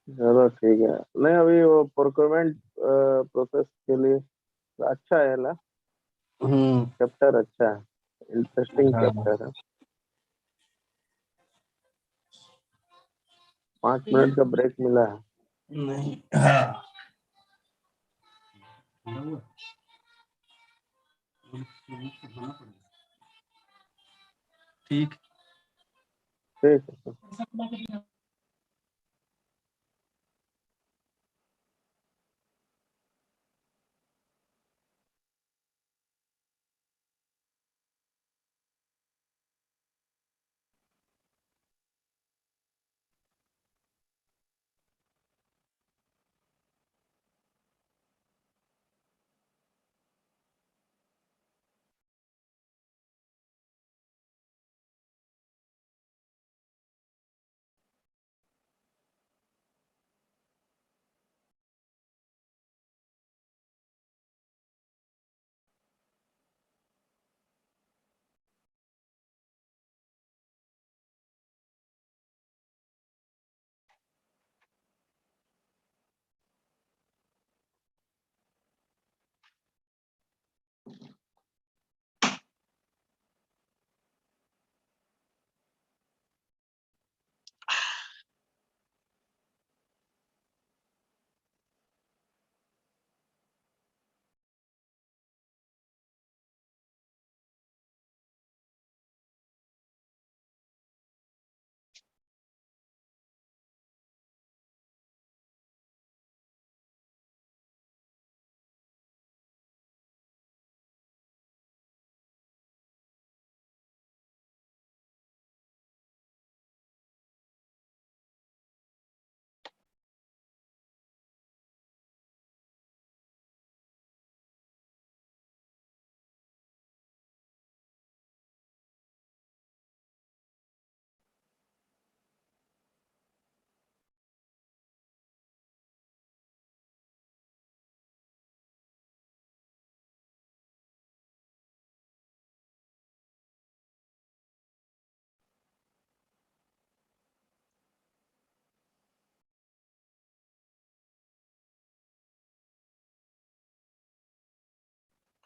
चलो ठीक है। नहीं अभी वो प्रोक्योरमेंट प्रोसेस के लिए अच्छा है ना, हम्म। चैप्टर अच्छा है, इंटरेस्टिंग हाँ चैप्टर है। 5 मिनट का ब्रेक मिला है। नहीं। हाँ ठीक। ठीक है।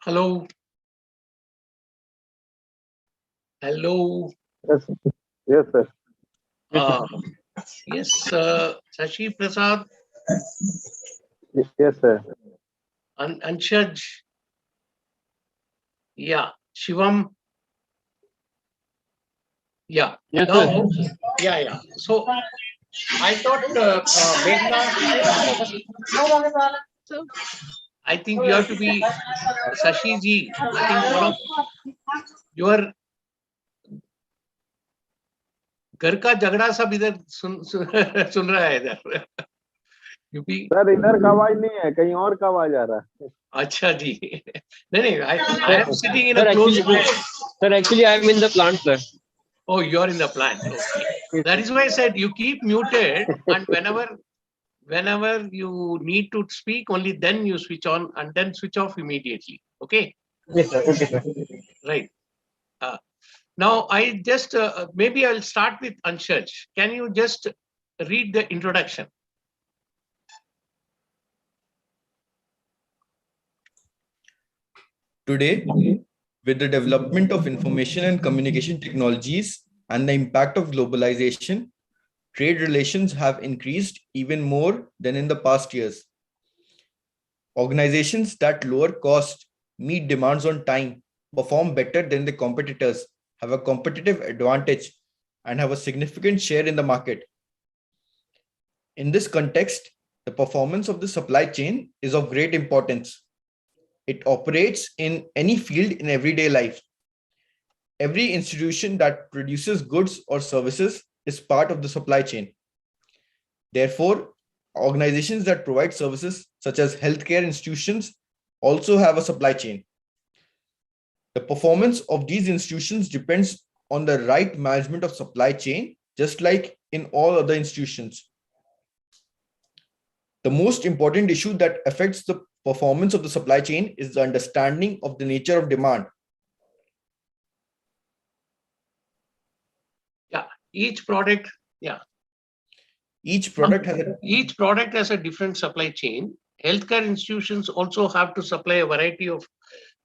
Hello. Hello. Yes yes sir. Uh, yes, Sashi Prasad, yes sir. Anshaj, yeah, Shivam, yeah. Yes, sir. Now, yeah. So I thought Meghna, I think you have to be Sashi ji. I think one of your घर का झगड़ा सब इधर सुन रहा है इधर क्योंकि sir इधर का आवाज नहीं है, कहीं और का आवाज आ रहा है। अच्छा जी नहीं I am sitting in Sir, a closed room. actually, I am in the plant, sir. Oh, you're in the plant. Okay. That is why I said you keep muted, and whenever you need to speak, only then you switch on and then switch off immediately. Okay. Yes, sir. Okay, sir. Right. Now I just maybe I'll start with Anshaj. Can you just read the introduction? Today, With the development of information and communication technologies and the impact of globalization, trade relations have increased even more than in the past years. Organizations that lower cost, meet demands on time, perform better than their competitors, have a competitive advantage, and have a significant share in the market. In this context, the performance of the supply chain is of great importance. It operates in any field in everyday life. Every institution that produces goods or services is part of the supply chain. Therefore, organizations that provide services such as healthcare institutions also have a supply chain. The performance of these institutions depends on the right management of supply chain, just like in all other institutions. The most important issue that affects the performance of the supply chain is the understanding of the nature of demand. Yeah, each product Each product has has a different supply chain. Healthcare institutions also have to supply a variety of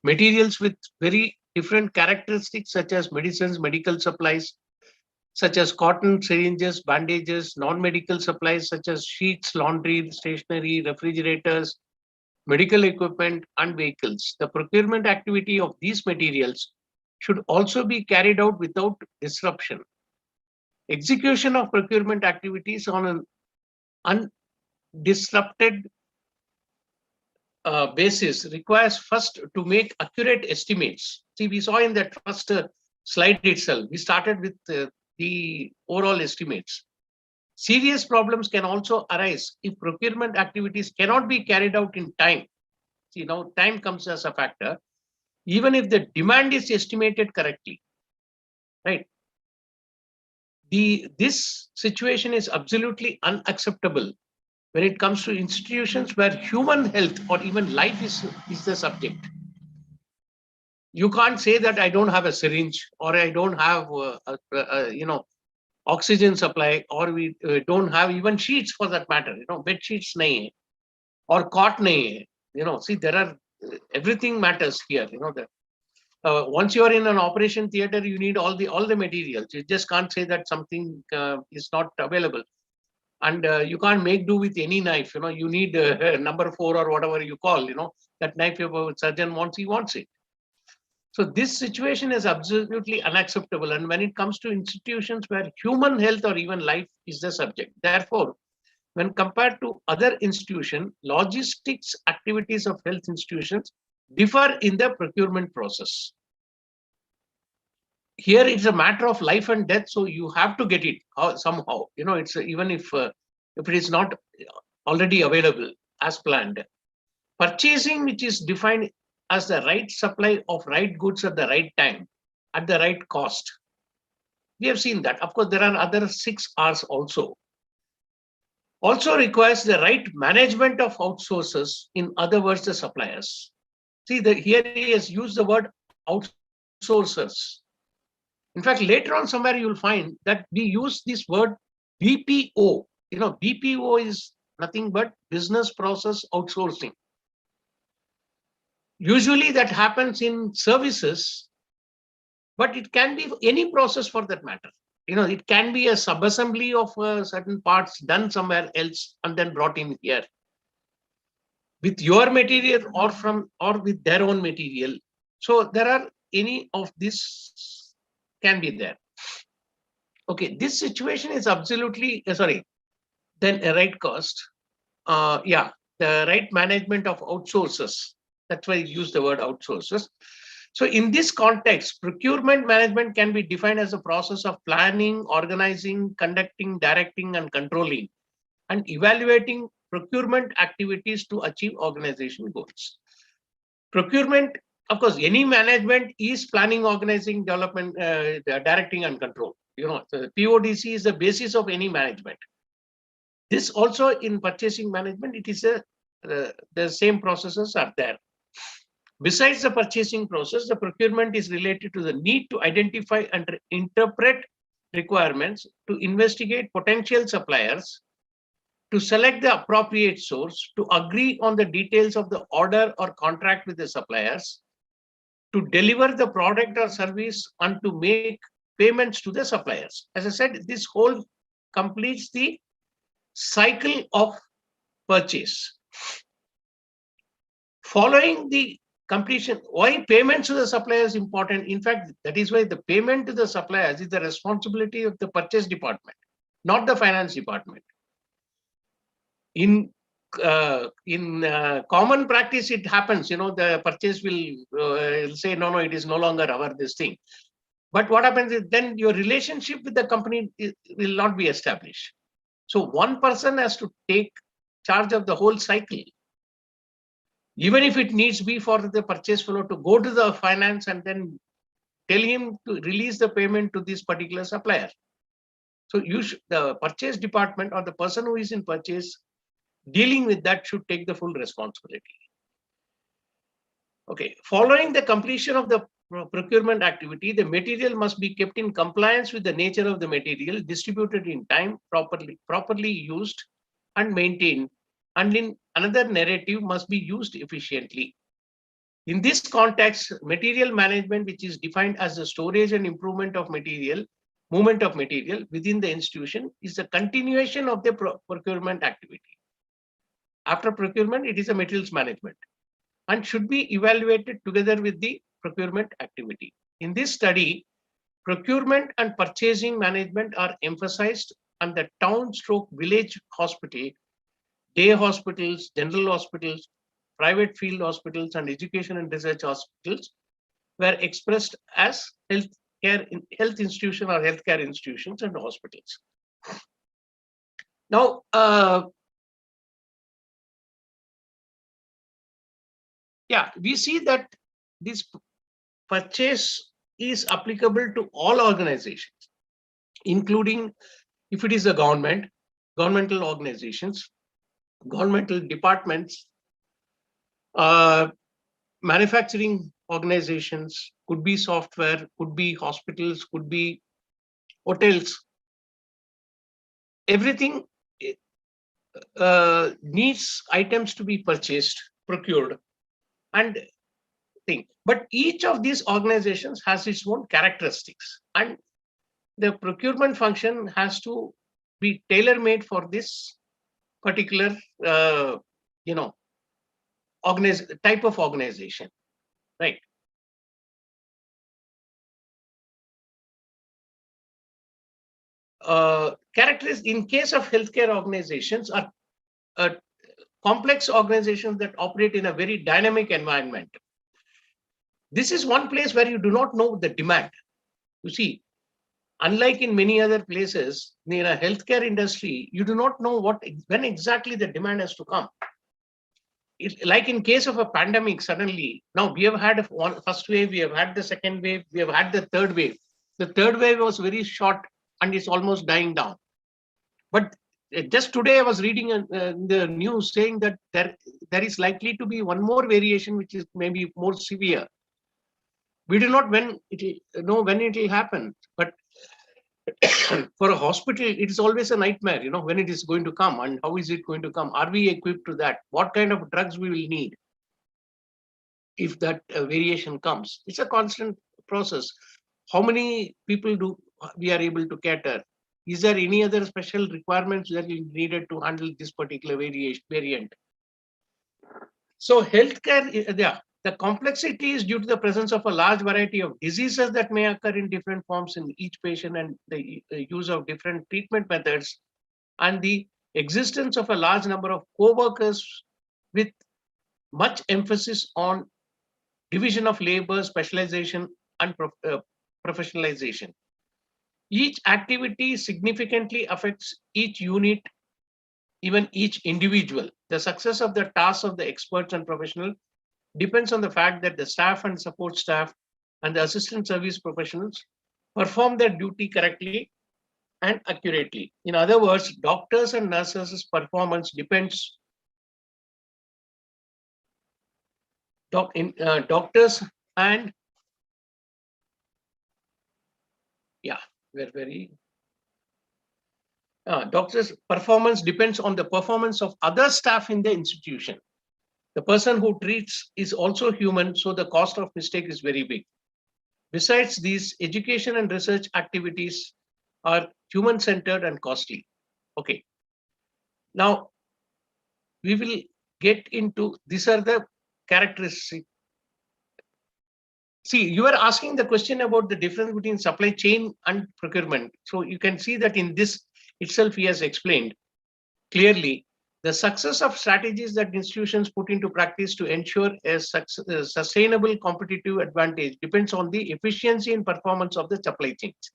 materials with very different characteristics, such as medicines, medical supplies, such as cotton, syringes, bandages, non-medical supplies, such as sheets, laundry, stationery, refrigerators, medical equipment, and vehicles. The procurement activity of these materials should also be carried out without disruption. Execution of procurement activities on an undisrupted basis requires first to make accurate estimates. See, we saw in that first slide itself, we started with the overall estimates. Serious problems can also arise if procurement activities cannot be carried out in time. See, now time comes as a factor, even if the demand is estimated correctly, right? This situation is absolutely unacceptable when it comes to institutions where human health or even life is the subject. You can't say that I don't have a syringe or I don't have oxygen supply, or we don't have even sheets for that matter. Bed sheets nahi hai, or cot nahi hai. See, there are everything matters here. Once you are in an operation theater, you need all the materials. You just can't say that something is not available. And you can't make do with any knife. You need number 4 or whatever you call. That knife, if a surgeon wants, he wants it. So this situation is absolutely unacceptable. And when it comes to institutions where human health or even life is the subject, therefore, when compared to other institutions, logistics activities of health institutions differ in the procurement process. Here it's a matter of life and death, so you have to get it somehow. It's even if it is not already available as planned. Purchasing, which is defined as the right supply of right goods at the right time, at the right cost. We have seen that. Of course, there are other 6 R's also. Also requires the right management of outsourcers, in other words, the suppliers. See, here he has used the word outsourcers. In fact, later on somewhere you will find that we use this word BPO. BPO is nothing but business process outsourcing. Usually that happens in services, but it can be any process for that matter. It can be a subassembly of certain parts done somewhere else and then brought in here with your material or with their own material. So there are any of this can be there. Okay, this situation is absolutely then a right cost. The right management of outsources. That's why I use the word outsources. So in this context, procurement management can be defined as a process of planning, organizing, conducting, directing, and controlling, and evaluating procurement activities to achieve organization goals. Procurement, of course, any management is planning, organizing, development, directing, and control. The PODC is the basis of any management. This also in purchasing management, it is the same processes are there. Besides the purchasing process, the procurement is related to the need to identify and interpret requirements, to investigate potential suppliers, to select the appropriate source, to agree on the details of the order or contract with the suppliers, to deliver the product or service and to make payments to the suppliers. As I said, this whole completes the cycle of purchase. Following the completion, why payments to the supplier is important? In fact, that is why the payment to the suppliers is the responsibility of the purchase department, not the finance department. In common practice, it happens, the purchase will say, no, it is no longer our this thing. But what happens is then your relationship with the company will not be established. So one person has to take charge of the whole cycle, even if it needs be for the purchase fellow to go to the finance and then tell him to release the payment to this particular supplier. So the purchase department or the person who is in purchase dealing with that should take the full responsibility. Okay, following the completion of the procurement activity, the material must be kept in compliance with the nature of the material, distributed in time, properly used and maintained, and in another narrative must be used efficiently. In this context, material management, which is defined as the storage and movement of material within the institution, is the continuation of the procurement activity. After procurement, it is a materials management and should be evaluated together with the procurement activity. In this study, procurement and purchasing management are emphasized, and the town/village hospital, day hospitals, general hospitals, private field hospitals, and education and research hospitals were expressed as health institutions or healthcare institutions and hospitals. Now, we see that this purchase is applicable to all organizations, including if it is a governmental organizations, governmental departments, manufacturing organizations, could be software, could be hospitals, could be hotels. Everything needs items to be purchased, procured, and thing. But each of these organizations has its own characteristics, and the procurement function has to be tailor-made for this particular type of organization, right? Characteristics in case of healthcare organizations are complex organizations that operate in a very dynamic environment. This is one place where you do not know the demand. You see, unlike in many other places, in a healthcare industry, you do not know when exactly the demand has to come. Like in case of a pandemic, suddenly, now we have had first wave, we have had the second wave, we have had the third wave. The third wave was very short and it's almost dying down. But just today I was reading the news saying that there is likely to be one more variation, which is maybe more severe. We do not know when it will happen, but for a hospital, it is always a nightmare, when it is going to come and how is it going to come? Are we equipped to that? What kind of drugs we will need if that variation comes? It's a constant process. How many people we are able to cater? Is there any other special requirements that is needed to handle this particular variant? So healthcare, the complexity is due to the presence of a large variety of diseases that may occur in different forms in each patient, and the use of different treatment methods, and the existence of a large number of co-workers with much emphasis on division of labor, specialization, and professionalization. Each activity significantly affects each unit, even each individual. The success of the tasks of the experts and professionals depends on the fact that the staff and support staff and the assistant service professionals perform their duty correctly and accurately. In other words, doctors and nurses' performance depends doctors and doctors' performance depends on the performance of other staff in the institution. The person who treats is also human, so the cost of mistake is very big. Besides these, education and research activities are human-centered and costly. Okay. Now, we will get into, these are the characteristics. See, you are asking the question about the difference between supply chain and procurement. So you can see that in this itself, he has explained clearly the success of strategies that institutions put into practice to ensure a sustainable competitive advantage depends on the efficiency and performance of the supply chains.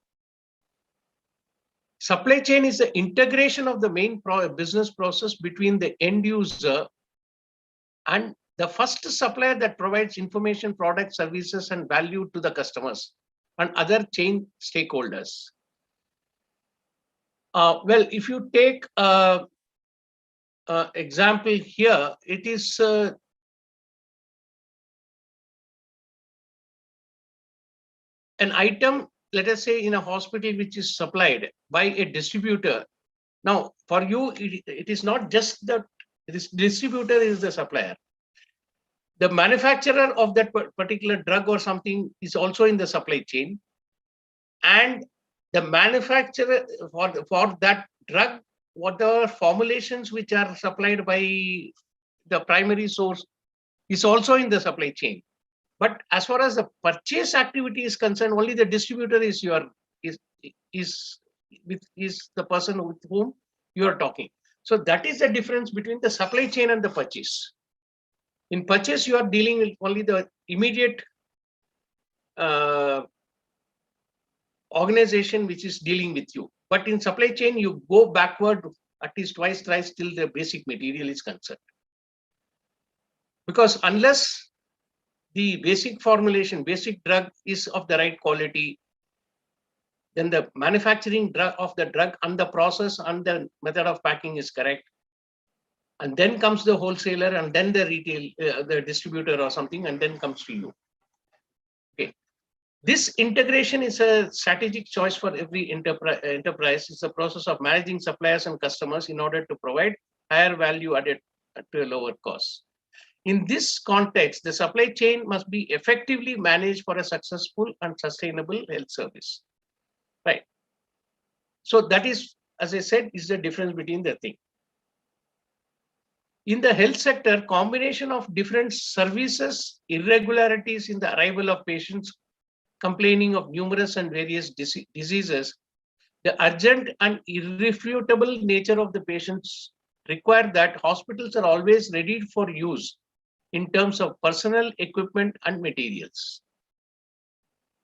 Supply chain is the integration of the main business process between the end user and the first supplier that provides information, products, services, and value to the customers and other chain stakeholders. Well, if you take example here, it is an item, let us say in a hospital, which is supplied by a distributor. Now, for you, it is not just that this distributor is the supplier. The manufacturer of that particular drug or something is also in the supply chain. And the manufacturer for that drug, whatever formulations which are supplied by the primary source is also in the supply chain. But as far as the purchase activity is concerned, only the distributor is the person with whom you are talking. So that is the difference between the supply chain and the purchase. In purchase, you are dealing with only the immediate organization which is dealing with you. But in supply chain, you go backward at least twice, thrice till the basic material is concerned. Because unless the basic formulation, basic drug is of the right quality, then the manufacturing of the drug and the process and the method of packing is correct. And then comes the wholesaler and then the retail, the distributor or something, and then comes to you. Okay. This integration is a strategic choice for every enterprise. It's a process of managing suppliers and customers in order to provide higher value added to a lower cost. In this context, the supply chain must be effectively managed for a successful and sustainable health service. Right. So that is, as I said, is the difference between the thing. In the health sector, combination of different services, irregularities in the arrival of patients complaining of numerous and various diseases, the urgent and irrefutable nature of the patients require that hospitals are always ready for use in terms of personnel, equipment, and materials.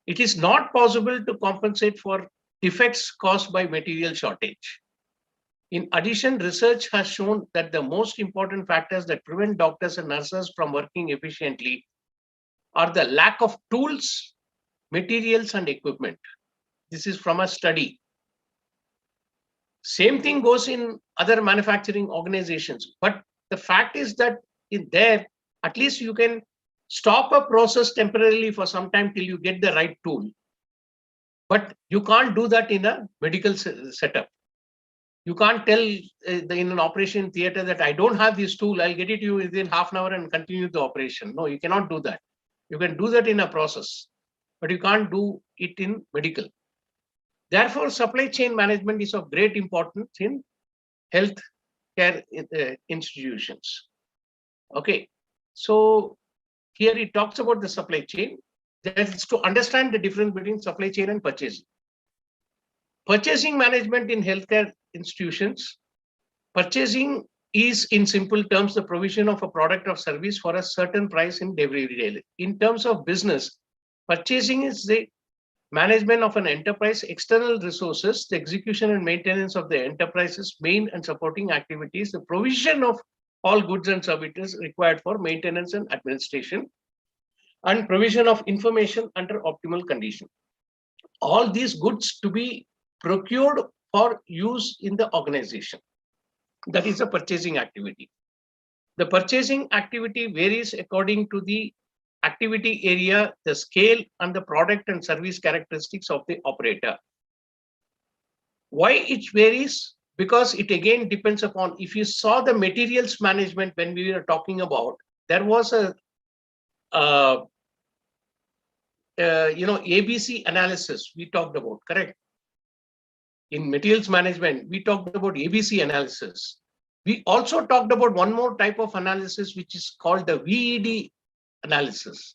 It is not possible to compensate for defects caused by material shortage. In addition, research has shown that the most important factors that prevent doctors and nurses from working efficiently are the lack of tools, materials, and equipment. This is from a study. Same thing goes in other manufacturing organizations. But the fact is that in there, at least you can stop a process temporarily for some time till you get the right tool. But you can't do that in a medical setup. You can't tell in an operation theater that I don't have this tool, I'll get it to you within half an hour and continue the operation. No, you cannot do that. You can do that in a process, but you can't do it in medical. Therefore, supply chain management is of great importance in healthcare institutions. Okay, so here it talks about the supply chain. That is to understand the difference between supply chain and purchasing. Purchasing management in healthcare institutions. Purchasing is, in simple terms, the provision of a product or service for a certain price in every retail. In terms of business, purchasing is the management of an enterprise, external resources, the execution and maintenance of the enterprise's main and supporting activities, the provision of all goods and services required for maintenance and administration, and provision of information under optimal condition. All these goods to be procured for use in the organization. That is a purchasing activity. The purchasing activity varies according to the activity area, the scale, and the product and service characteristics of the operator. Why it varies? Because it again depends upon, if you saw the materials management when we were talking about, there was a ABC analysis we talked about, correct? In materials management, we talked about ABC analysis. We also talked about one more type of analysis, which is called the VED analysis.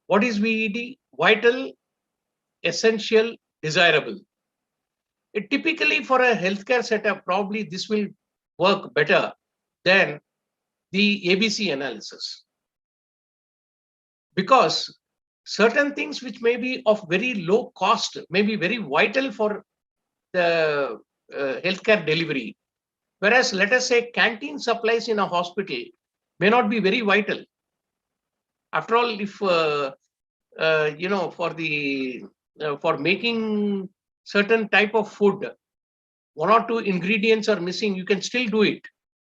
What is VED? Vital, essential, desirable. Typically for a healthcare setup, probably this will work better than the ABC analysis. Because certain things which may be of very low cost may be very vital for the healthcare delivery. Whereas, let us say, canteen supplies in a hospital may not be very vital. After all, if for making certain type of food, 1 or 2 ingredients are missing, you can still do it,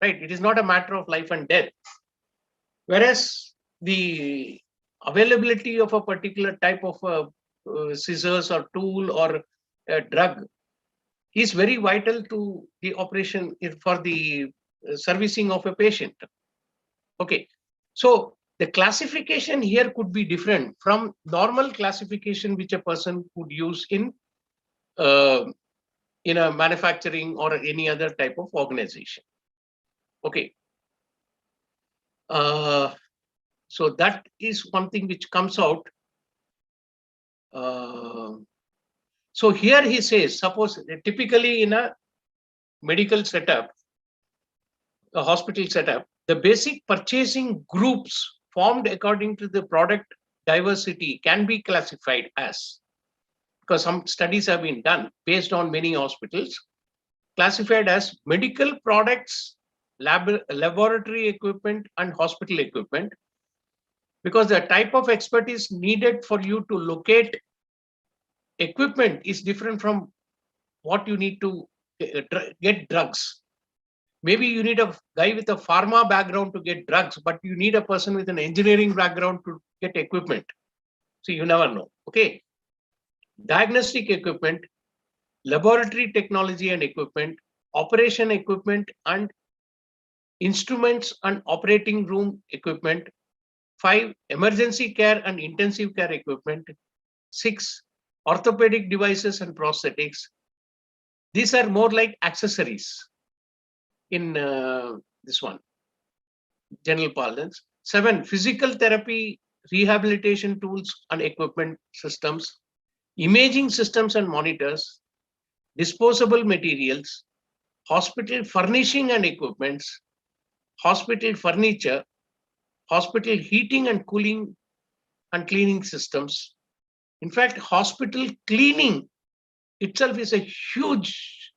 right? It is not a matter of life and death. Whereas the availability of a particular type of scissors or tool or a drug is very vital to the operation for the servicing of a patient. Okay, so the classification here could be different from normal classification which a person could use in a manufacturing or any other type of organization. Okay, so that is one thing which comes out. So here he says, suppose typically in a medical setup, a hospital setup, the basic purchasing groups formed according to the product diversity can be classified as, because some studies have been done based on many hospitals, classified as medical products, laboratory equipment, and hospital equipment, because the type of expertise needed for you to locate equipment is different from what you need to get drugs. Maybe you need a guy with a pharma background to get drugs, but you need a person with an engineering background to get equipment. So you never know. Okay. Diagnostic equipment, laboratory technology and equipment, operation equipment and instruments and operating room equipment. 5, emergency care and intensive care equipment. 6, orthopedic devices and prosthetics. These are more like accessories in this one, general parlance. 7, physical therapy, rehabilitation tools and equipment systems, imaging systems and monitors, disposable materials, hospital furnishing and equipments, hospital furniture, hospital heating and cooling and cleaning systems. In fact, hospital cleaning itself is a huge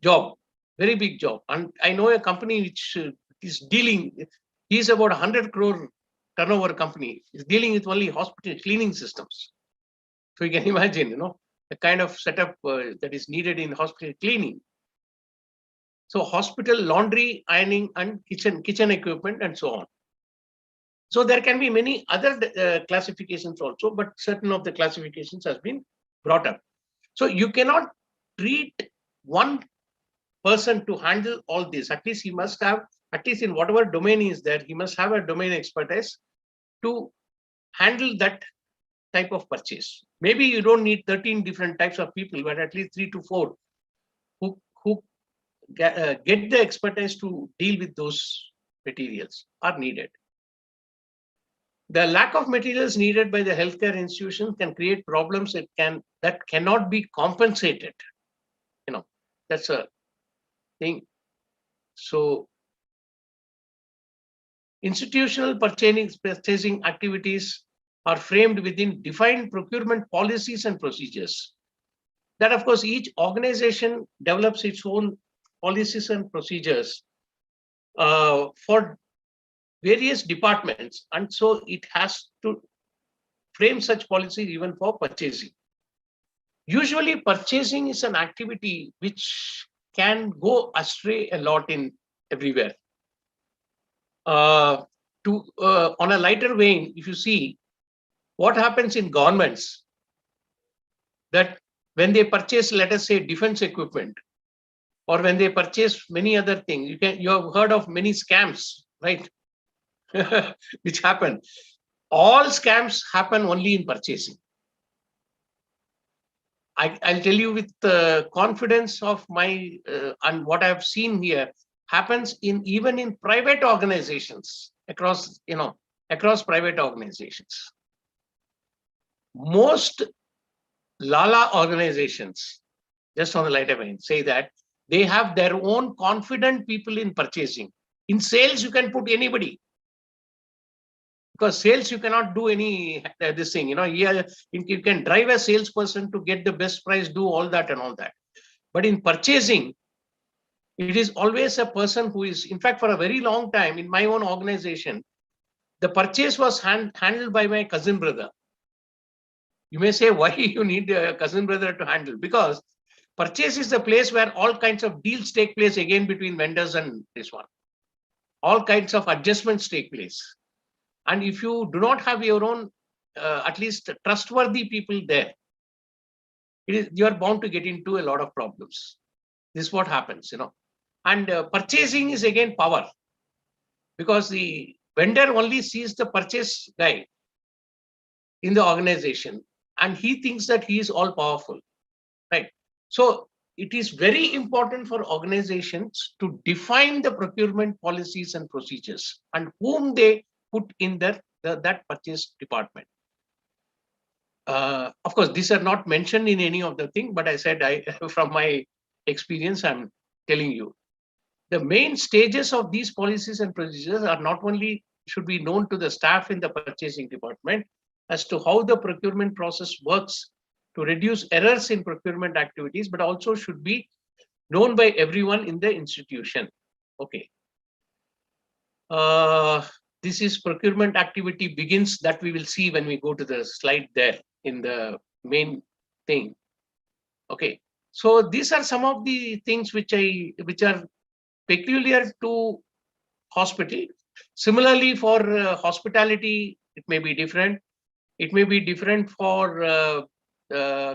job, very big job. And I know a company which is dealing, is about 100 crore turnover company, is dealing with only hospital cleaning systems. So you can imagine, the kind of setup that is needed in hospital cleaning. So hospital laundry, ironing, and kitchen equipment, and so on. So there can be many other classifications also, but certain of the classifications has been brought up. So you cannot treat one person to handle all this. At least he must have, at least in whatever domain is there, he must have a domain expertise to handle that type of purchase. Maybe you don't need 13 different types of people, but at least 3 to 4 who get the expertise to deal with those materials are needed. The lack of materials needed by the healthcare institution can create problems that cannot be compensated. That's a thing. So institutional purchasing activities are framed within defined procurement policies and procedures. That, of course, each organization develops its own policies and procedures for various departments, and so it has to frame such policies even for purchasing. Usually, purchasing is an activity which can go astray a lot in everywhere. On a lighter vein, if you see what happens in governments, that when they purchase, let us say, defense equipment, or when they purchase many other things. You have heard of many scams, right? Which happen. All scams happen only in purchasing. I'll tell you with confidence of my and what I've seen here happens even in private organizations across private organizations. Most Lala organizations, just on the lighter vein, say that they have their own confident people in purchasing. In sales, you can put anybody. Because sales, you cannot do any this thing, here you can drive a salesperson to get the best price, do all that and all that. But in purchasing, it is always a person who is, in fact, for a very long time in my own organization, the purchase was handled by my cousin brother. You may say, why you need a cousin brother to handle? Because purchase is the place where all kinds of deals take place again between vendors and this one. All kinds of adjustments take place. And if you do not have your own, at least trustworthy people there, you are bound to get into a lot of problems. This is what happens, And purchasing is again power, because the vendor only sees the purchase guy in the organization, and he thinks that he is all powerful, right? So it is very important for organizations to define the procurement policies and procedures and whom they put in that purchase department. Of course, these are not mentioned in any of the thing, but I said from my experience, I'm telling you. The main stages of these policies and procedures are not only should be known to the staff in the purchasing department as to how the procurement process works to reduce errors in procurement activities, but also should be known by everyone in the institution. Okay. This is procurement activity begins, that we will see when we go to the slide there in the main thing. Okay. So these are some of the things which are peculiar to hospital. Similarly, for hospitality, it may be different. It may be different for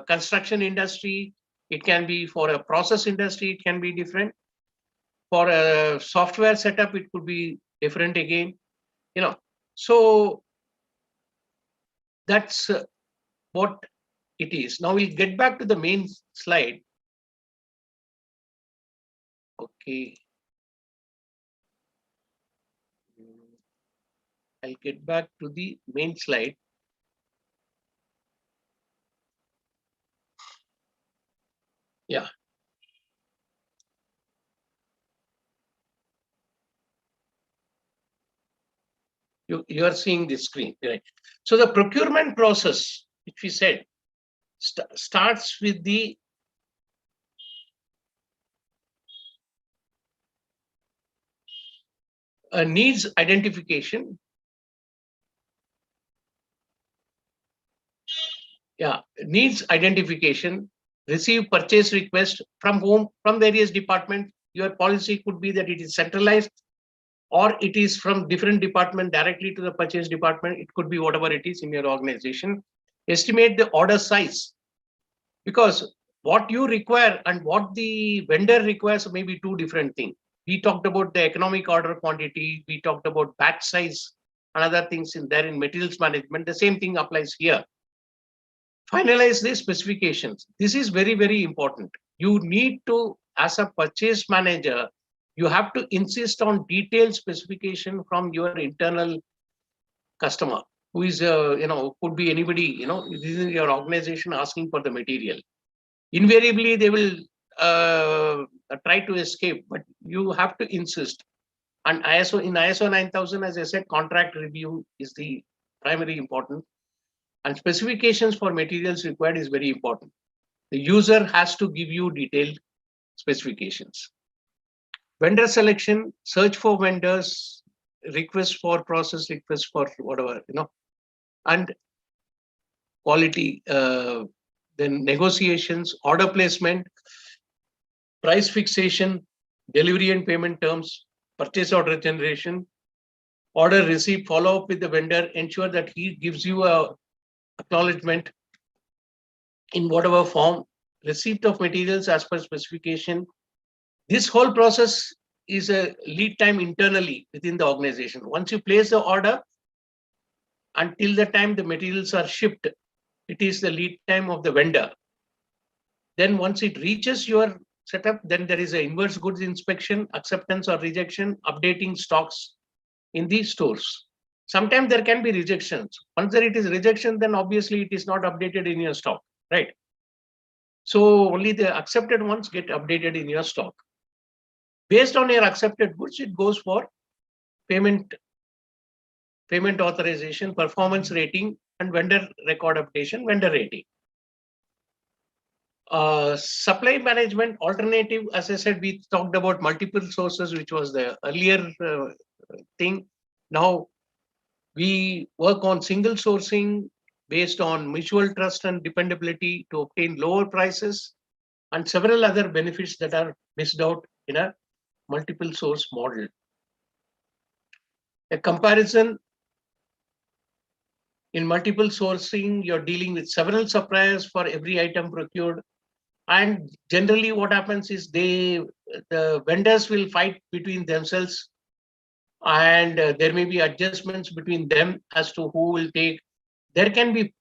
construction industry. It can be for a process industry. It can be different. For a software setup, it could be different again. So that's what it is. Now we'll get back to the main slide. Okay. I'll get back to the main slide. Yeah. You are seeing this screen, right? So the procurement process, which we said, starts with the needs identification. Yeah, needs identification, receive purchase request from whom? From various departments. Your policy could be that it is centralized, or it is from different department directly to the purchase department. It could be whatever it is in your organization. Estimate the order size, because what you require and what the vendor requires may be two different things. We talked about the economic order quantity. We talked about batch size and other things in there in materials management. The same thing applies here. Finalize the specifications. This is very, very important. You need to, as a purchase manager, you have to insist on detailed specification from your internal customer, who is, could be anybody, this is your organization asking for the material. Invariably, they will try to escape, but you have to insist. And in ISO 9000, as I said, contract review is the primary important. And specifications for materials required is very important. The user has to give you detailed specifications. Vendor selection, search for vendors, request for process, request for whatever, and quality, then negotiations, order placement, price fixation, delivery and payment terms, purchase order generation, order receipt, follow up with the vendor, ensure that he gives you a acknowledgement in whatever form, receipt of materials as per specification, This whole process is a lead time internally within the organization. Once you place the order, until the time the materials are shipped, it is the lead time of the vendor. Then once it reaches your setup, then there is an inverse goods inspection, acceptance or rejection, updating stocks in these stores. Sometimes there can be rejections. Once there it is rejection, then obviously it is not updated in your stock, right? So only the accepted ones get updated in your stock. Based on your accepted goods, it goes for payment authorization, performance rating, and vendor record updation, vendor rating. Supply management alternative, as I said, we talked about multiple sources, which was the earlier thing. Now we work on single sourcing based on mutual trust and dependability to obtain lower prices and several other benefits that are missed out in a multiple source model. A comparison in multiple sourcing, you're dealing with several suppliers for every item procured. And generally what happens is the vendors will fight between themselves, and there may be adjustments between them as to who will take. There can be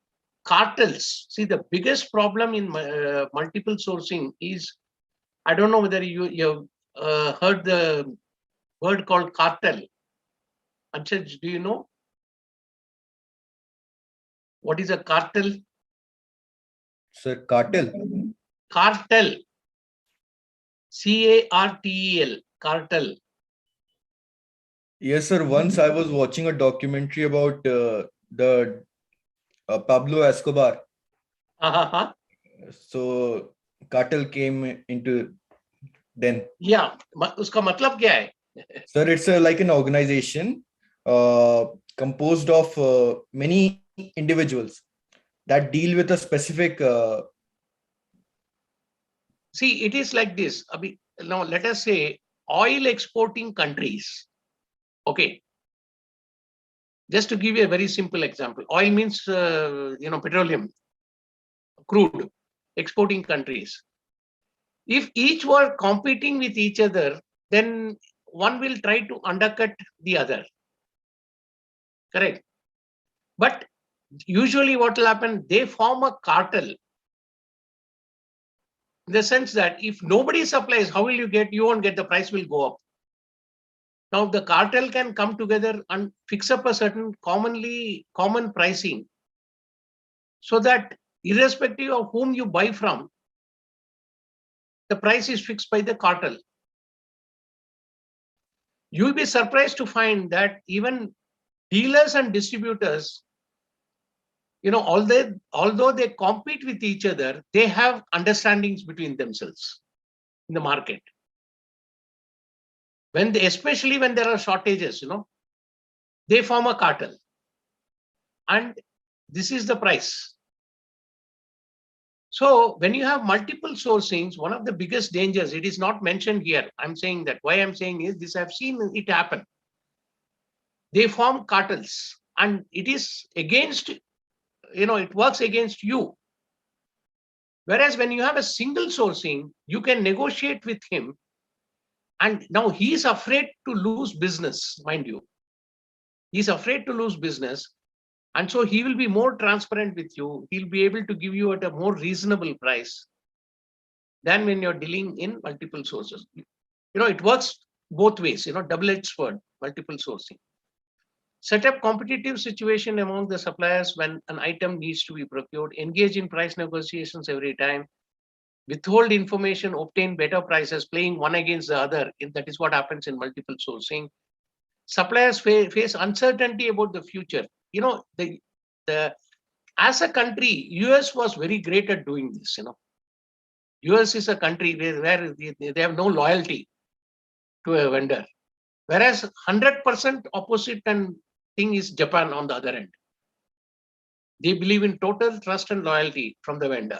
cartels. See, the biggest problem in multiple sourcing is, I don't know whether you've heard the word called cartel. Anshaj, do you know what is a cartel? Sir, cartel. Cartel. C-A-R-T-E-L. Cartel. Yes, sir. Once I was watching a documentary about the Pablo Escobar. So cartel came into then. Yeah, uska matlab kya hai? Sir, it's like an organization composed of many individuals that deal with a specific. See, it is like this. Now, let us say oil exporting countries. Okay. Just to give you a very simple example, oil means petroleum, crude, exporting countries. If each were competing with each other, then one will try to undercut the other. Correct. But usually what will happen, they form a cartel. In the sense that if nobody supplies, how will you get? You won't get, the price will go up. Now the cartel can come together and fix up a certain common pricing, so that irrespective of whom you buy from, the price is fixed by the cartel. You'll be surprised to find that even dealers and distributors, although they compete with each other, they have understandings between themselves in the market. Especially when there are shortages, they form a cartel, and this is the price. So when you have multiple sourcings, one of the biggest dangers, it is not mentioned here. I'm saying that. Why I'm saying is this, I've seen it happen. They form cartels, and it is against, it works against you. Whereas when you have a single sourcing, you can negotiate with him. And now he is afraid to lose business, mind you. He's afraid to lose business. And so he will be more transparent with you. He'll be able to give you at a more reasonable price than when you're dealing in multiple sources. It works both ways, double-edged sword, multiple sourcing. Set up competitive situation among the suppliers when an item needs to be procured. Engage in price negotiations every time. Withhold information, obtain better prices, playing one against the other. That is what happens in multiple sourcing. Suppliers face uncertainty about the future. As a country, US was very great at doing this. US is a country where they have no loyalty to a vendor, whereas 100% opposite and thing is Japan on the other end. They believe in total trust and loyalty from the vendor.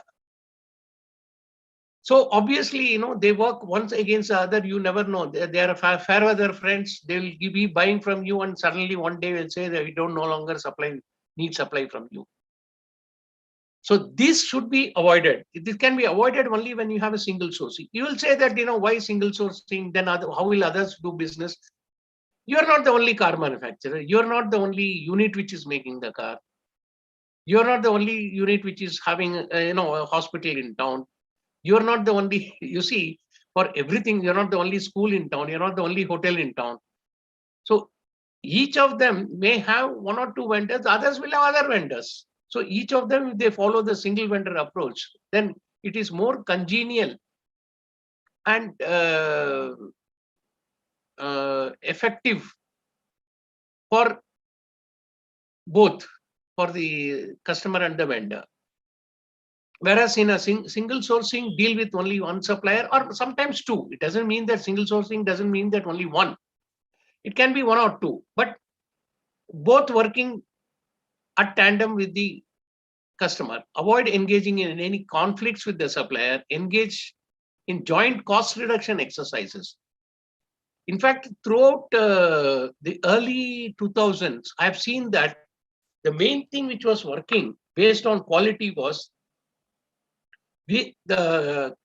So obviously, they work once against the other. You never know. They are fair weather friends. They will be buying from you, and suddenly one day will say that we don't no longer need supply from you. So this should be avoided. This can be avoided only when you have a single sourcing. You will say that, why single sourcing? Then how will others do business? You are not the only car manufacturer. You are not the only unit which is making the car. You are not the only unit which is having, a hospital in town. You are not the only, you see, for everything, you're not the only school in town. You're not the only hotel in town. So each of them may have one or two vendors, others will have other vendors. So each of them, if they follow the single vendor approach, then it is more congenial and effective for both, for the customer and the vendor. Whereas in a single sourcing, deal with only one supplier or sometimes two. It doesn't mean that single sourcing doesn't mean that only one. It can be one or two, but both working at tandem with the customer. Avoid engaging in any conflicts with the supplier. Engage in joint cost reduction exercises. In fact, throughout the early 2000s, I've seen that the main thing which was working based on quality was the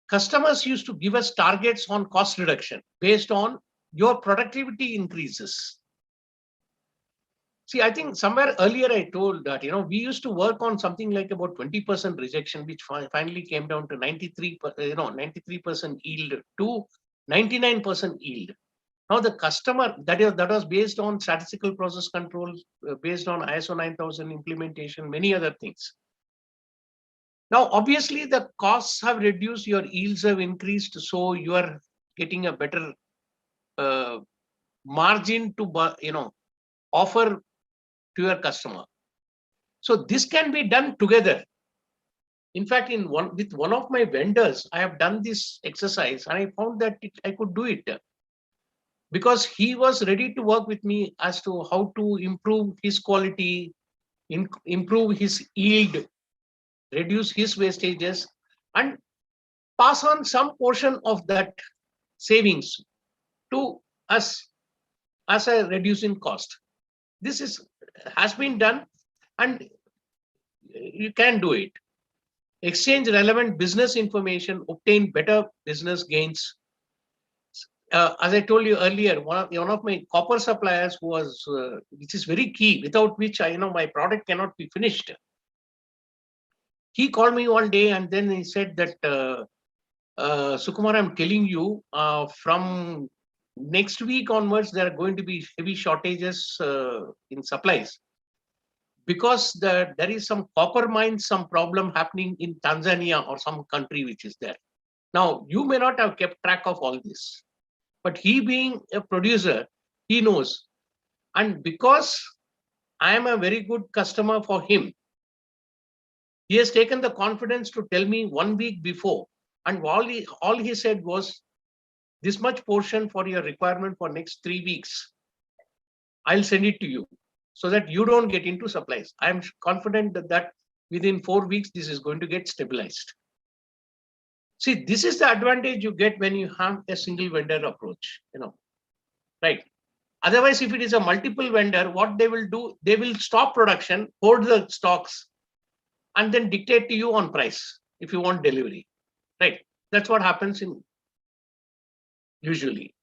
customers used to give us targets on cost reduction based on your productivity increases. See, I think somewhere earlier I told that, we used to work on something like about 20% rejection, which finally came down to 93% yield to 99% yield. Now the customer, that was based on statistical process controls, based on ISO 9000 implementation, many other things. Now, obviously, the costs have reduced, your yields have increased, so you are getting a better margin to offer to your customer. So this can be done together. In fact, with one of my vendors, I have done this exercise and I found that I could do it because he was ready to work with me as to how to improve his quality, improve his yield, reduce his wastages, and pass on some portion of that savings to us as a reducing cost. This has been done and you can do it. Exchange relevant business information, obtain better business gains. As I told you earlier, one of my copper suppliers was, which is very key, without which my product cannot be finished. He called me one day and then he said that, Sukumar, I'm telling you, from next week onwards, there are going to be heavy shortages in supplies because there is some copper mines, some problem happening in Tanzania or some country which is there. Now, you may not have kept track of all this, but he being a producer, he knows. And because I am a very good customer for him, he has taken the confidence to tell me 1 week before. And all he said was, this much portion for your requirement for next 3 weeks, I'll send it to you so that you don't get into supplies. I'm confident that within 4 weeks, this is going to get stabilized. See, this is the advantage you get when you have a single vendor approach, right? Otherwise, if it is a multiple vendor, what they will do, they will stop production, hold the stocks, and then dictate to you on price if you want delivery, right? That's what happens usually.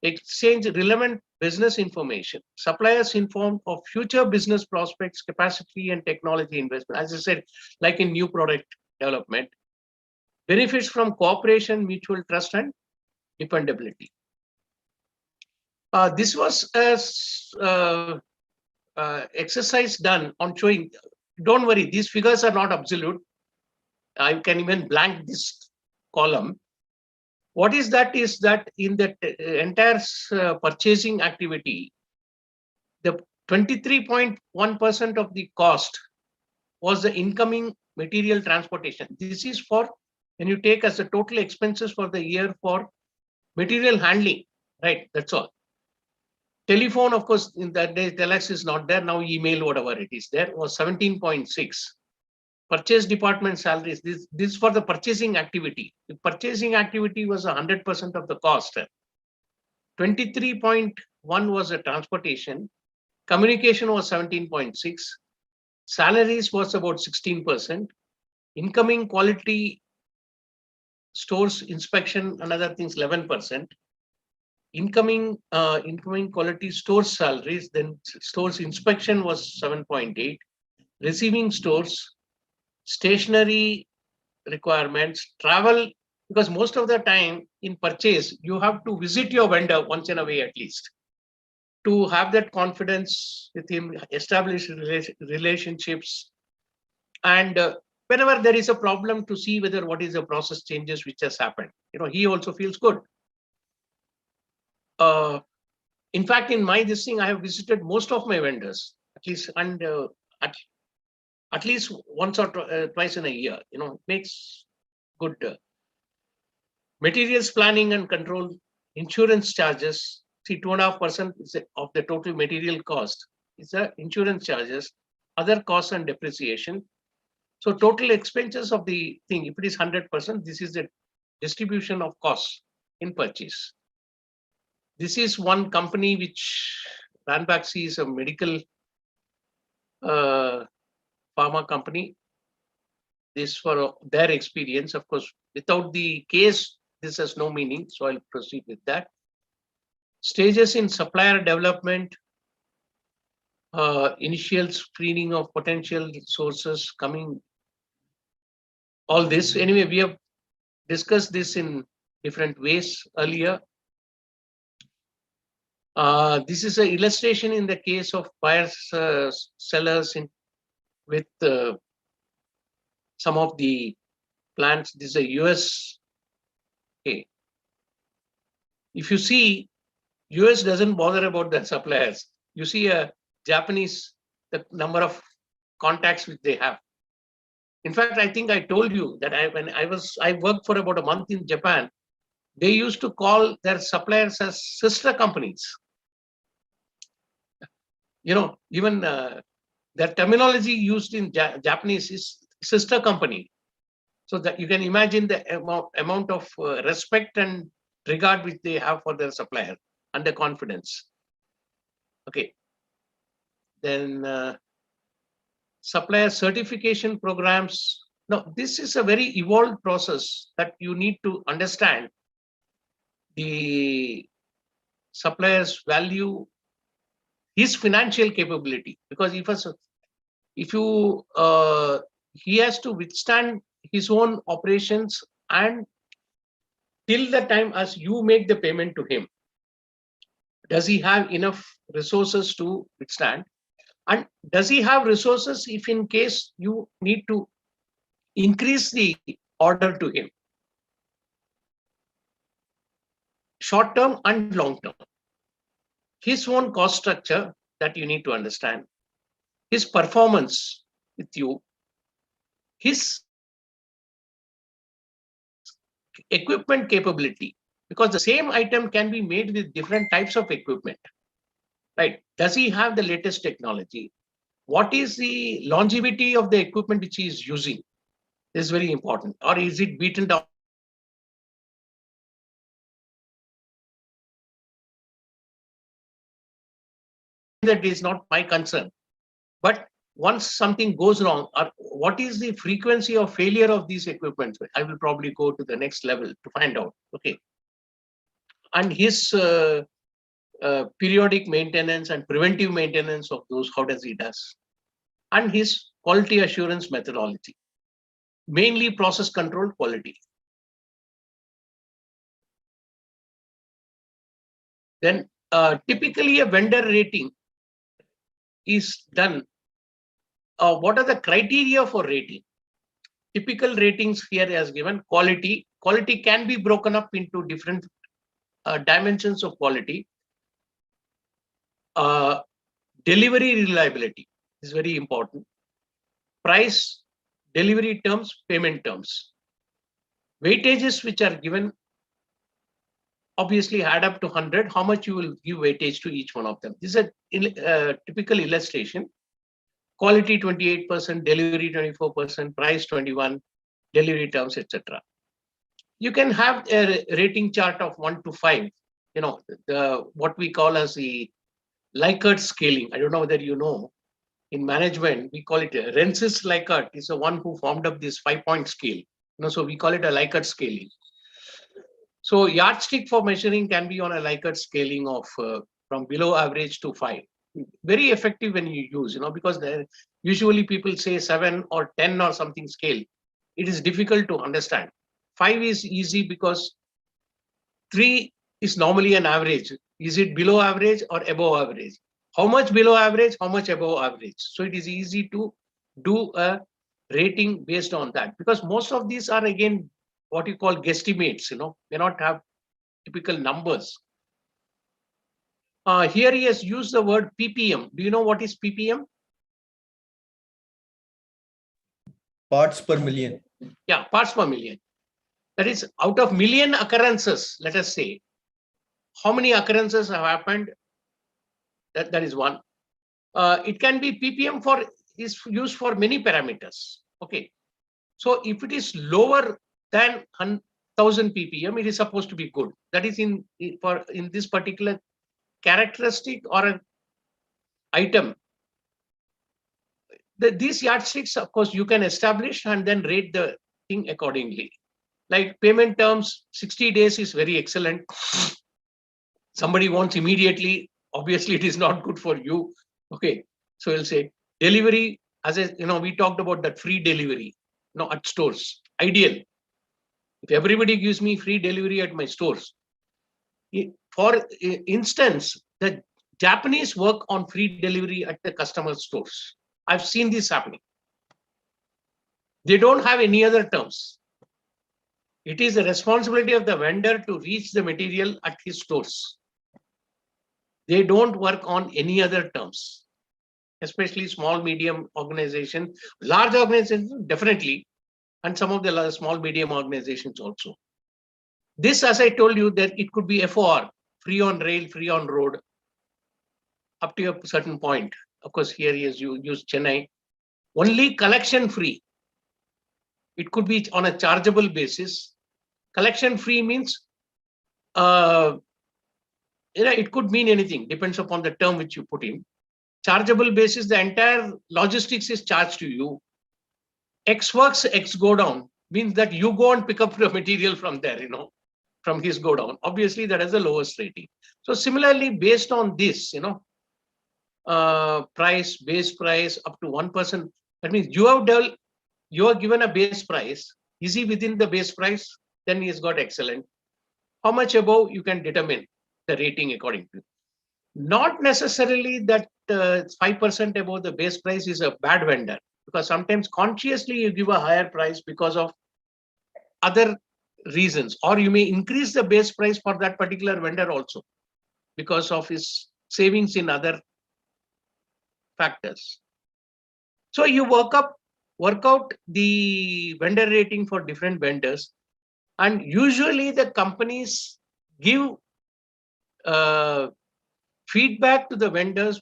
Exchange relevant business information. Suppliers informed of future business prospects, capacity, and technology investment. As I said, like in new product development. Benefits from cooperation, mutual trust, and dependability. This was a exercise done on showing, don't worry, these figures are not absolute. I can even blank this column. What is that in the entire purchasing activity, the 23.1% of the cost was the incoming material transportation. This is for when you take as the total expenses for the year for material handling, right? That's all. Telephone, of course, in that day, telex is not there. Now email, whatever it is there, was 17.6. Purchase department salaries, this for the purchasing activity. The purchasing activity was 100% of the cost. 23.1 was a transportation. Communication was 17.6. Salaries was about 16%. Incoming quality stores inspection and other things 11%. Incoming quality stores salaries, then stores inspection was 7.8. Receiving stores, stationery requirements, travel, because most of the time in purchase, you have to visit your vendor once in a way at least to have that confidence with him, establish relationships, and whenever there is a problem to see whether what is the process changes which has happened. He also feels good. In fact, in my this thing, I have visited most of my vendors at least, and at least once or twice in a year. Makes good. Materials planning and control, insurance charges. See, 2.5% of the total material cost is the insurance charges, other costs and depreciation. So total expenses of the thing, if it is 100%, this is the distribution of costs in purchase. This is one company which Ranbaxy is a medical pharma company. This for their experience, of course, without the case, this has no meaning. So I'll proceed with that. Stages in supplier development, initial screening of potential sources coming, all this. Anyway, we have discussed this in different ways earlier. This is an illustration in the case of buyers, sellers with some of the plants. This is a US. Okay. If you see, US doesn't bother about the suppliers. You see a Japanese, the number of contacts which they have. In fact, I think I told you that I worked for about a month in Japan. They used to call their suppliers as sister companies. Even the terminology used in Japanese is sister company. So that you can imagine the amount of respect and regard which they have for their supplier and the confidence. Okay. Then supplier certification programs. Now, this is a very evolved process that you need to understand the supplier's value, his financial capability, because if you he has to withstand his own operations and till the time as you make the payment to him, does he have enough resources to withstand? And does he have resources if in case you need to increase the order to him? Short term and long term. His own cost structure that you need to understand. His performance with you. His equipment capability. Because the same item can be made with different types of equipment. Right? Does he have the latest technology? What is the longevity of the equipment which he is using? This is very important. Or is it beaten down? That is not my concern. But once something goes wrong, or what is the frequency of failure of these equipment? I will probably go to the next level to find out. Okay. And his periodic maintenance and preventive maintenance of those, how does he does? And his quality assurance methodology, mainly process control quality. Then typically a vendor rating is done. What are the criteria for rating? Typical ratings here as given. Quality. Quality can be broken up into different dimensions of quality. Delivery reliability is very important. Price, delivery terms, payment terms. Weightages which are given obviously add up to 100. How much you will give weightage to each one of them? This is a typical illustration. Quality 28%, delivery 24%, price 21%, delivery terms, etc. You can have a rating chart of 1 to 5. What we call as the Likert scaling. I don't know whether you know. in management, we call it Rensis Likert is the one who formed up this 5-point scale. So we call it a Likert scaling. So yardstick for measuring can be on a Likert scaling of from below average to 5. Very effective when you use, because usually people say 7 or 10 or something scale. It is difficult to understand. 5 is easy because 3 is normally an average. Is it below average or above average? How much below average, how much above average? So it is easy to do a rating based on that, because most of these are again what you call guesstimates, may not have typical numbers. Here he has used the word PPM. Do you know what is PPM? Parts per million. Yeah, parts per million. That is, out of million occurrences, let us say, how many occurrences have happened? That is one. It can be PPM is used for many parameters. Okay. So if it is lower than 1000 ppm, it is supposed to be good. That is in this particular characteristic or an item. These yardsticks, of course, you can establish and then rate the thing accordingly. Like payment terms, 60 days is very excellent. Somebody wants immediately, obviously it is not good for you. Okay, so you'll say delivery, as we talked about that free delivery, at stores, ideal. If everybody gives me free delivery at my stores, for instance, the Japanese work on free delivery at the customer stores. I've seen this happening. They don't have any other terms. It is the responsibility of the vendor to reach the material at his stores. They don't work on any other terms, especially small, medium organization, large organizations, definitely, and some of the small, medium organizations also. This, as I told you, that it could be FOR, free on rail, free on road, up to a certain point. Of course, here he has used Chennai. Only collection free. It could be on a chargeable basis. Collection free means, it could mean anything, depends upon the term which you put in. Chargeable basis, the entire logistics is charged to you. X works, X go down, means that you go and pick up the material from there, from his go down. Obviously, that is the lowest rating. So similarly, based on this, base price up to 1%, that means you are given a base price. Is he within the base price? Then he has got excellent. How much above, you can determine the rating according to. Not necessarily that 5% above the base price is a bad vendor, because sometimes consciously you give a higher price because of other reasons, or you may increase the base price for that particular vendor also because of his savings in other factors. So you work out the vendor rating for different vendors, and usually the companies give feedback to the vendors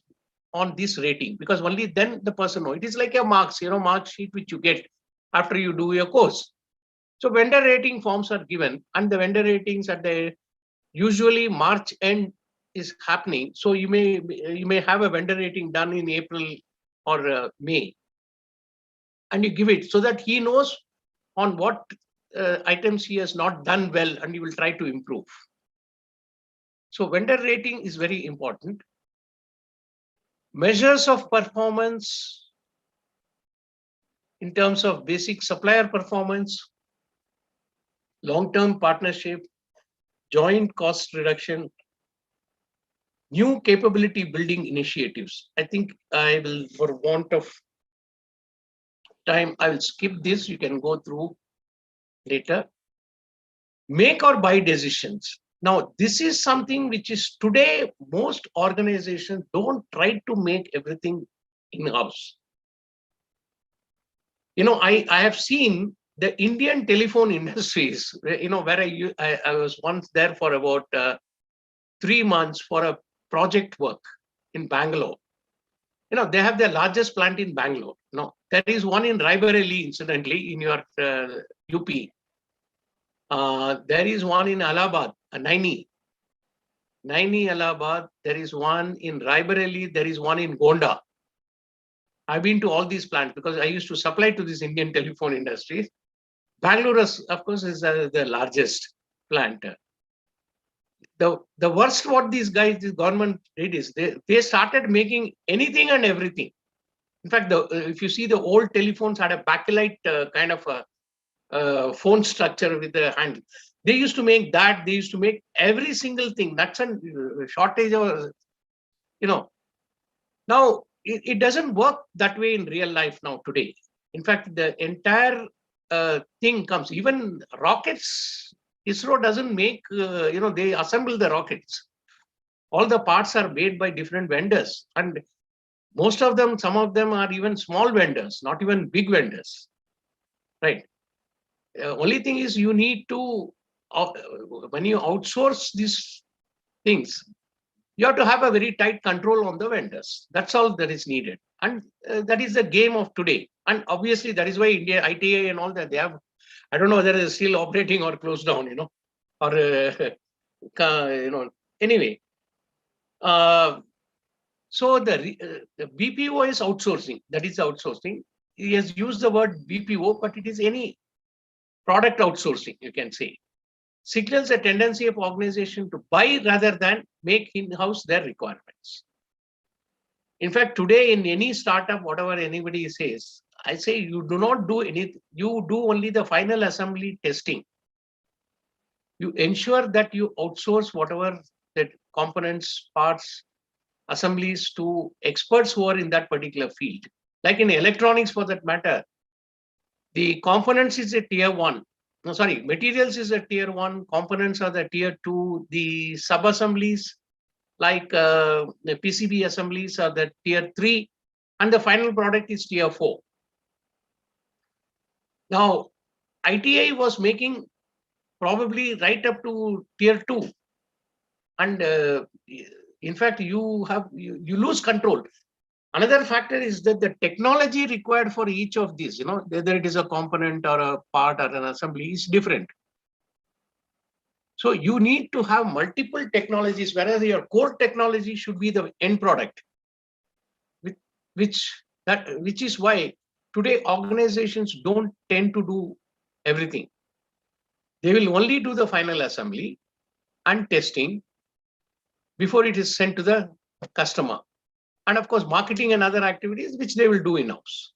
on this rating, because only then the person knows. It is like a mark sheet which you get after you do your course. So vendor rating forms are given, and the vendor ratings at the usually March end is happening. So you may have a vendor rating done in April or May, and you give it so that he knows on what items he has not done well, and he will try to improve. So vendor rating is very important. Measures of performance in terms of basic supplier performance, long-term partnership, joint cost reduction, new capability building initiatives. I think I will, for want of time, I will skip this. You can go through later. Make or buy decisions. Now, this is something which is today, most organizations don't try to make everything in-house. I have seen the Indian telephone industries, where I was once there for about 3 months for a project work in Bangalore. They have their largest plant in Bangalore. There is one in Raebareli, incidentally, in your UP. There is one in Allahabad, Naini, Allahabad. There is one in Raebareli. There is one in Gonda. I've been to all these plants because I used to supply to this Indian telephone industry. Bangalore, of course, is the largest plant. The worst what these guys, the government did is they started making anything and everything. In fact, if you see the old telephones had a bakelite kind of a phone structure with the handle. They used to make that. They used to make every single thing. That's a shortage of, Now, it doesn't work that way in real life now today. In fact, the entire thing comes, even rockets, ISRO doesn't make, they assemble the rockets. All the parts are made by different vendors. And most of them, some of them are even small vendors, not even big vendors, right? Only thing is you need to, when you outsource these things, you have to have a very tight control on the vendors. That's all that is needed. And that is the game of today. And obviously that is why India, ITA and all that, they have, I don't know whether it's still operating or closed down, or, anyway. So the BPO is outsourcing, that is outsourcing. He has used the word BPO, but it is any product outsourcing, you can say. Signals a tendency of organization to buy rather than make in-house their requirements. In fact, today in any startup, whatever anybody says, I say you do not do anything. You do only the final assembly testing. You ensure that you outsource whatever the components, parts, assemblies to experts who are in that particular field. Like in electronics, for that matter, the components is a tier 1. No, sorry, materials is a tier 1, components are the tier 2, the sub-assemblies like the PCB assemblies are the tier 3, and the final product is tier 4. Now, ITA was making probably right up to tier 2. And in fact, you lose control. Another factor is that the technology required for each of these, whether it is a component or a part or an assembly, is different. So you need to have multiple technologies, whereas your core technology should be the end product, which is why today organizations don't tend to do everything. They will only do the final assembly and testing before it is sent to the customer. And of course, marketing and other activities, which they will do in-house.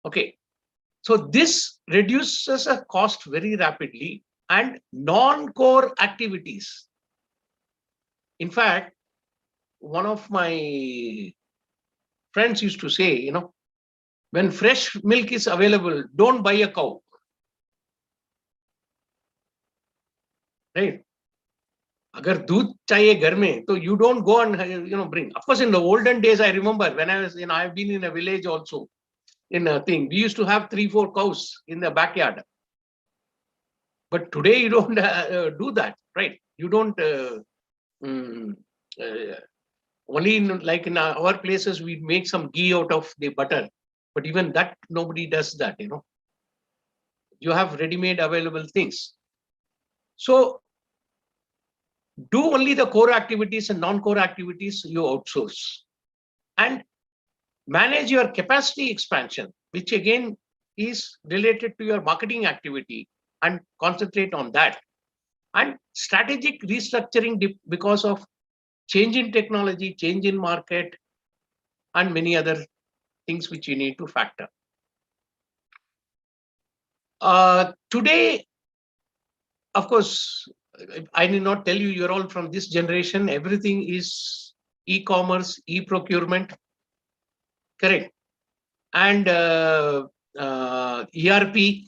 Okay. So this reduces a cost very rapidly, and non-core activities. In fact, one of my friends used to say, when fresh milk is available, don't buy a cow. Right? Agar doodh chahiye ghar mein, so you don't go and bring. Of course, in the olden days, I remember when I was, I've been in a village also. In a thing, we used to have 3-4 cows in the backyard. But today you don't do that, right? You don't. Only in our places we make some ghee out of the butter, but even that nobody does that. You have ready-made available things. So do only the core activities, and non-core activities you outsource, and manage your capacity expansion, which again is related to your marketing activity, and concentrate on that. And strategic restructuring because of change in technology, change in market, and many other things which you need to factor. Today, of course, I need not tell you, you're all from this generation. Everything is e-commerce, e-procurement, correct? And ERP,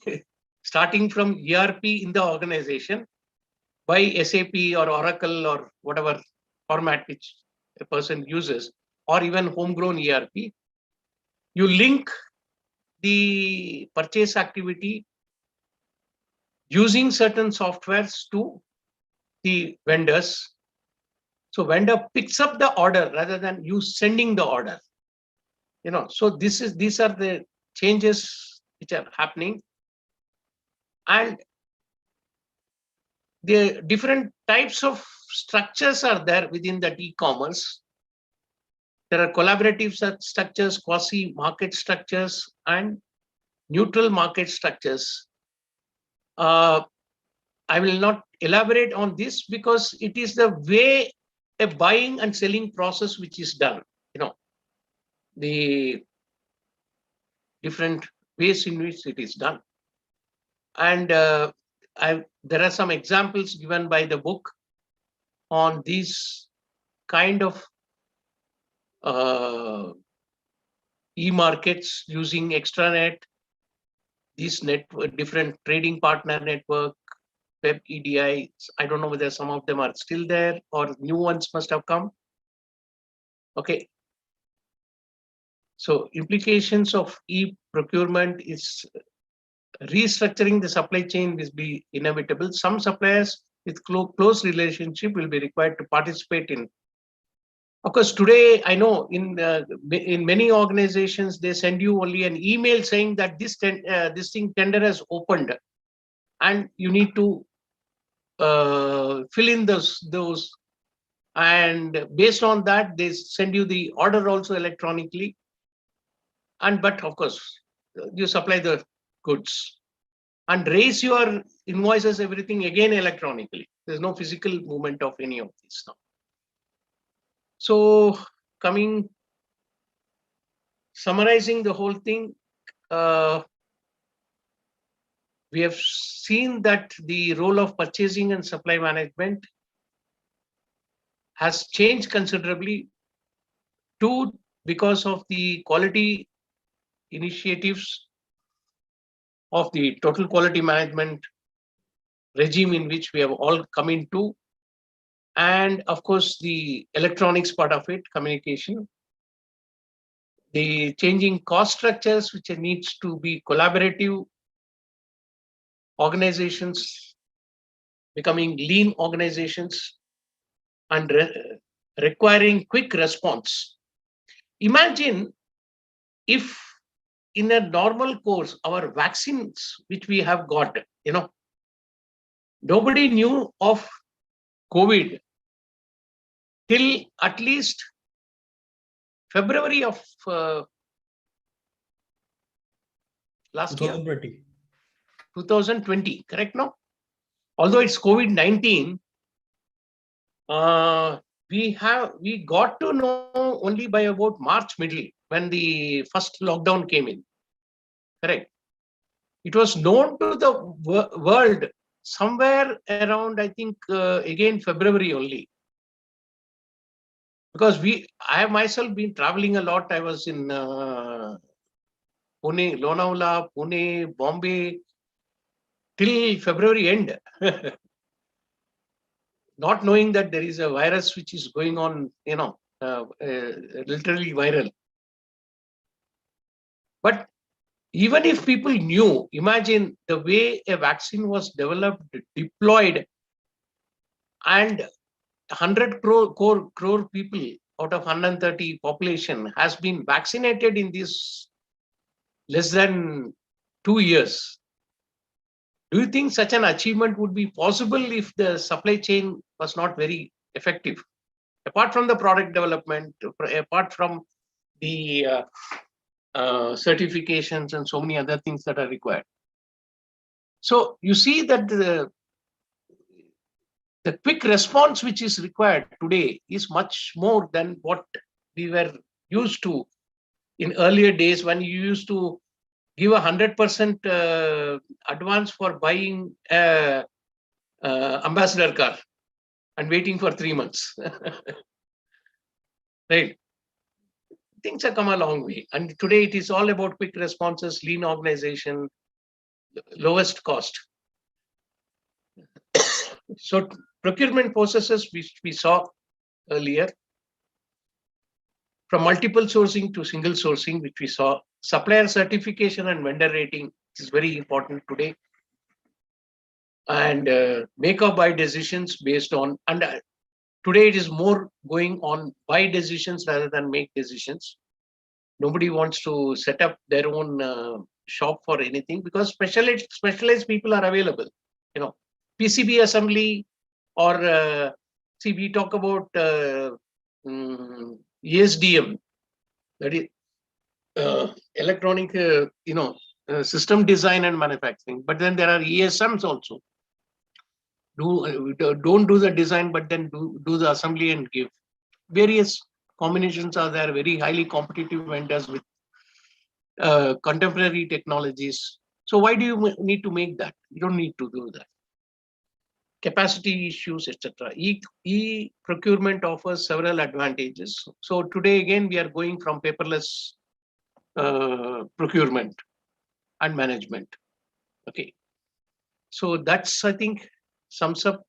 starting from ERP in the organization by SAP or Oracle or whatever format which a person uses, or even homegrown ERP. You link the purchase activity using certain softwares to the vendors. So vendor picks up the order rather than you sending the order. So these are the changes which are happening. And the different types of structures are there within that e-commerce. There are collaborative structures, quasi-market structures, and neutral market structures. I will not elaborate on this because it is the way a buying and selling process which is done. The different ways in which it is done. And there are some examples given by the book on these kind of e-markets using extranet, these different trading partner network, web EDI. I don't know whether some of them are still there or new ones must have come. Okay. So implications of e-procurement is restructuring the supply chain will be inevitable. Some suppliers with close relationship will be required to participate in. Of course, today I know in many organizations they send you only an email saying that this tender has opened, and you need to fill in those, and based on that they send you the order also electronically. But of course, you supply the goods and raise your invoices, everything again electronically. There's no physical movement of any of this now. So summarizing the whole thing, we have seen that the role of purchasing and supply management has changed considerably. Two, because of the quality initiatives of the total quality management regime in which we have all come into, and of course the electronics part of it, communication, the changing cost structures which needs to be collaborative organizations, becoming lean organizations, and requiring quick response. Imagine if in a normal course, our vaccines which we have got, nobody knew of COVID till at least February of last year, 2020, correct? No, although it's COVID-19, we got to know only by about March middle when the first lockdown came in. Correct. It was known to the world somewhere around, I think, again February only. Because I have myself been traveling a lot. I was in Pune, Lonavala, Pune, Bombay till February end. Not knowing that there is a virus which is going on, literally viral. But even if people knew, imagine the way a vaccine was developed, deployed, and 100 crore people out of 130 population has been vaccinated in this less than 2 years. Do you think such an achievement would be possible if the supply chain was not very effective? Apart from the product development, apart from the certifications and so many other things that are required. So you see that the quick response which is required today is much more than what we were used to in earlier days, when you used to give 100% advance for buying ambassador car and waiting for 3 months. Right? Things have come a long way, and today it is all about quick responses, lean organization, lowest cost. So procurement processes which we saw earlier, from multiple sourcing to single sourcing, which we saw, supplier certification and vendor rating is very important today, and make or buy decisions based on, and today it is more going on buy decisions rather than make decisions. Nobody wants to set up their own shop for anything because specialized people are available. PCB assembly, or see, we talk about ESDM, that is electronic, system design and manufacturing. But then there are ESMs also. Don't do the design, but then do the assembly and give. Various combinations are there, very highly competitive vendors with contemporary technologies. So why do you need to make that? You don't need to do that. Capacity issues, etc. E-procurement offers several advantages. So today again we are going from paperless procurement and management. Okay, so that's, I think, sums up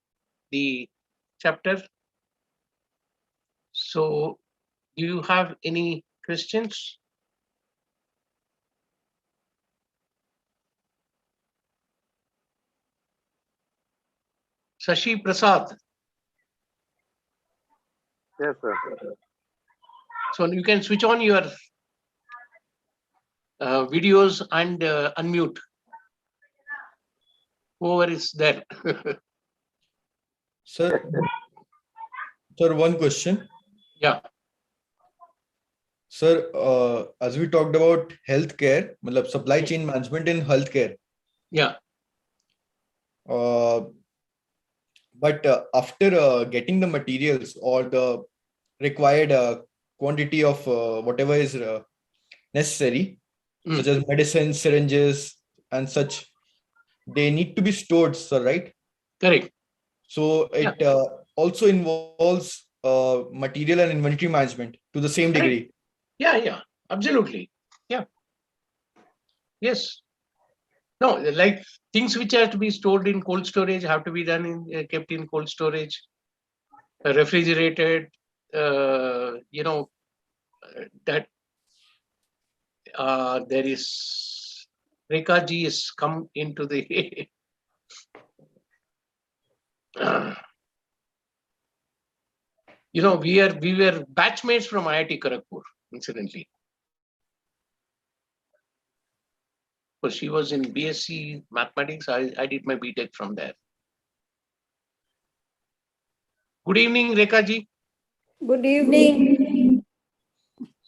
the chapter. So do you have any questions? Shashi Prasad. Yes, sir. So you can switch on your videos and unmute whoever is there. Sir, one question. Yeah. Sir, as we talked about healthcare, matlab supply chain management in healthcare. Yeah. But after getting the materials or the required quantity of whatever is necessary, such as medicines, syringes, and such, they need to be stored, sir, right? Correct. So it also involves material and inventory management to the same degree. Yeah, absolutely. Yeah. Yes. No, like things which have to be stored in cold storage have to be done in kept in cold storage, refrigerated. That there is Rekha ji has come into the. We were batchmates from IIT Kharagpur, incidentally. So she was in BSc Mathematics. I did my BTech from there. Good evening, Rekha ji. Good evening.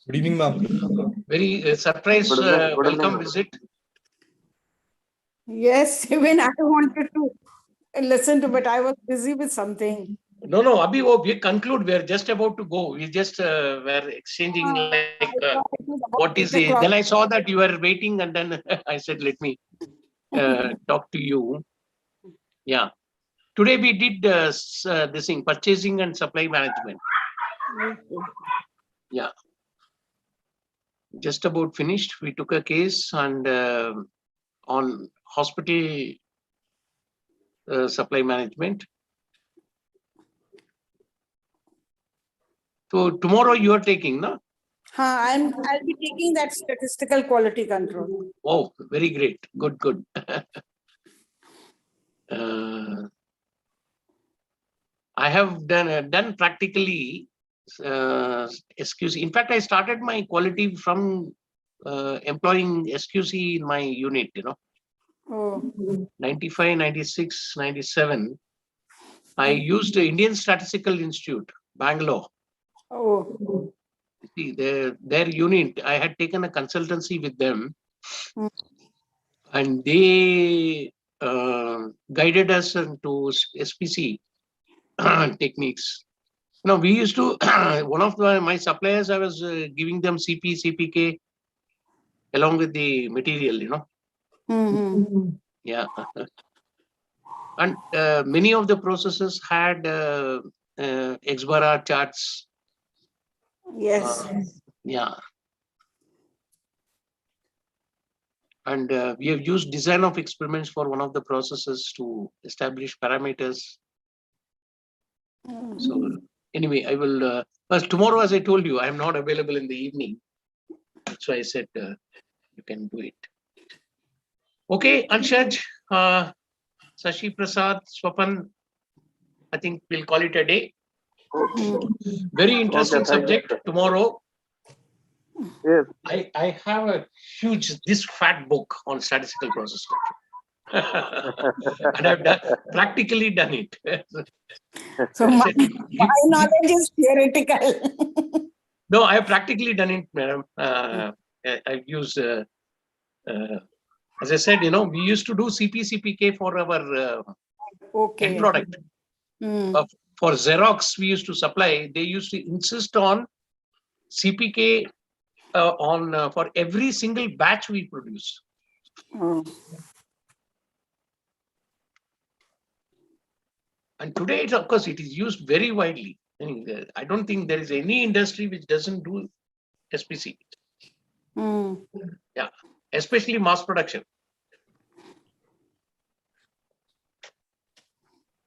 Good evening, ma'am. Very surprise welcome visit. Yes, even I wanted to listen to, but I was busy with something. No, Abhi, we conclude. We are just about to go. We just were exchanging what is the. Then I saw that you were waiting, and then I said, "Let me talk to you." Yeah. Today we did this thing, purchasing and supply management. Yeah. Just about finished. We took a case and on hospital supply management. So tomorrow you are taking, no? I'll be taking that statistical quality control. Oh, very great. Good. I have done practically SQC. In fact, I started my quality from employing SQC in my unit, 95, 96, 97. I used the Indian Statistical Institute, Bangalore. Oh. See, their unit, I had taken a consultancy with them, and they guided us into SPC techniques. We used to, one of my suppliers, I was giving them CP, CPK along with the material, Yeah. And many of the processes had X-bar charts. Yes. Yeah. And we have used design of experiments for one of the processes to establish parameters. So anyway, I will, first tomorrow, as I told you, I'm not available in the evening. So I said, you can do it. Okay, Anshaj, Shashi Prasad, Swapan, I think we'll call it a day. Very interesting subject tomorrow. Yes. I have a this fat book on statistical process control. And I've practically done it. So my knowledge is theoretical. No, I have practically done it, madam. I use, as I said, we used to do CPCPK for our Okay. end product. Hmm. For Xerox, we used to supply. They used to insist on CPK for every single batch we produce. Oh. And today, of course, it is used very widely. I don't think there is any industry which doesn't do SPC. Hmm. Yeah, especially mass production.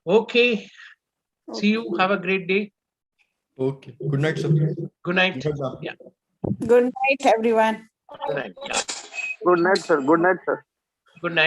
Okay. See you. Have a great day. Okay. Good night, sir. Good night. Good night. Yeah. Good night, everyone. Good night. Yeah. Good night, sir. Good night, sir. Good night.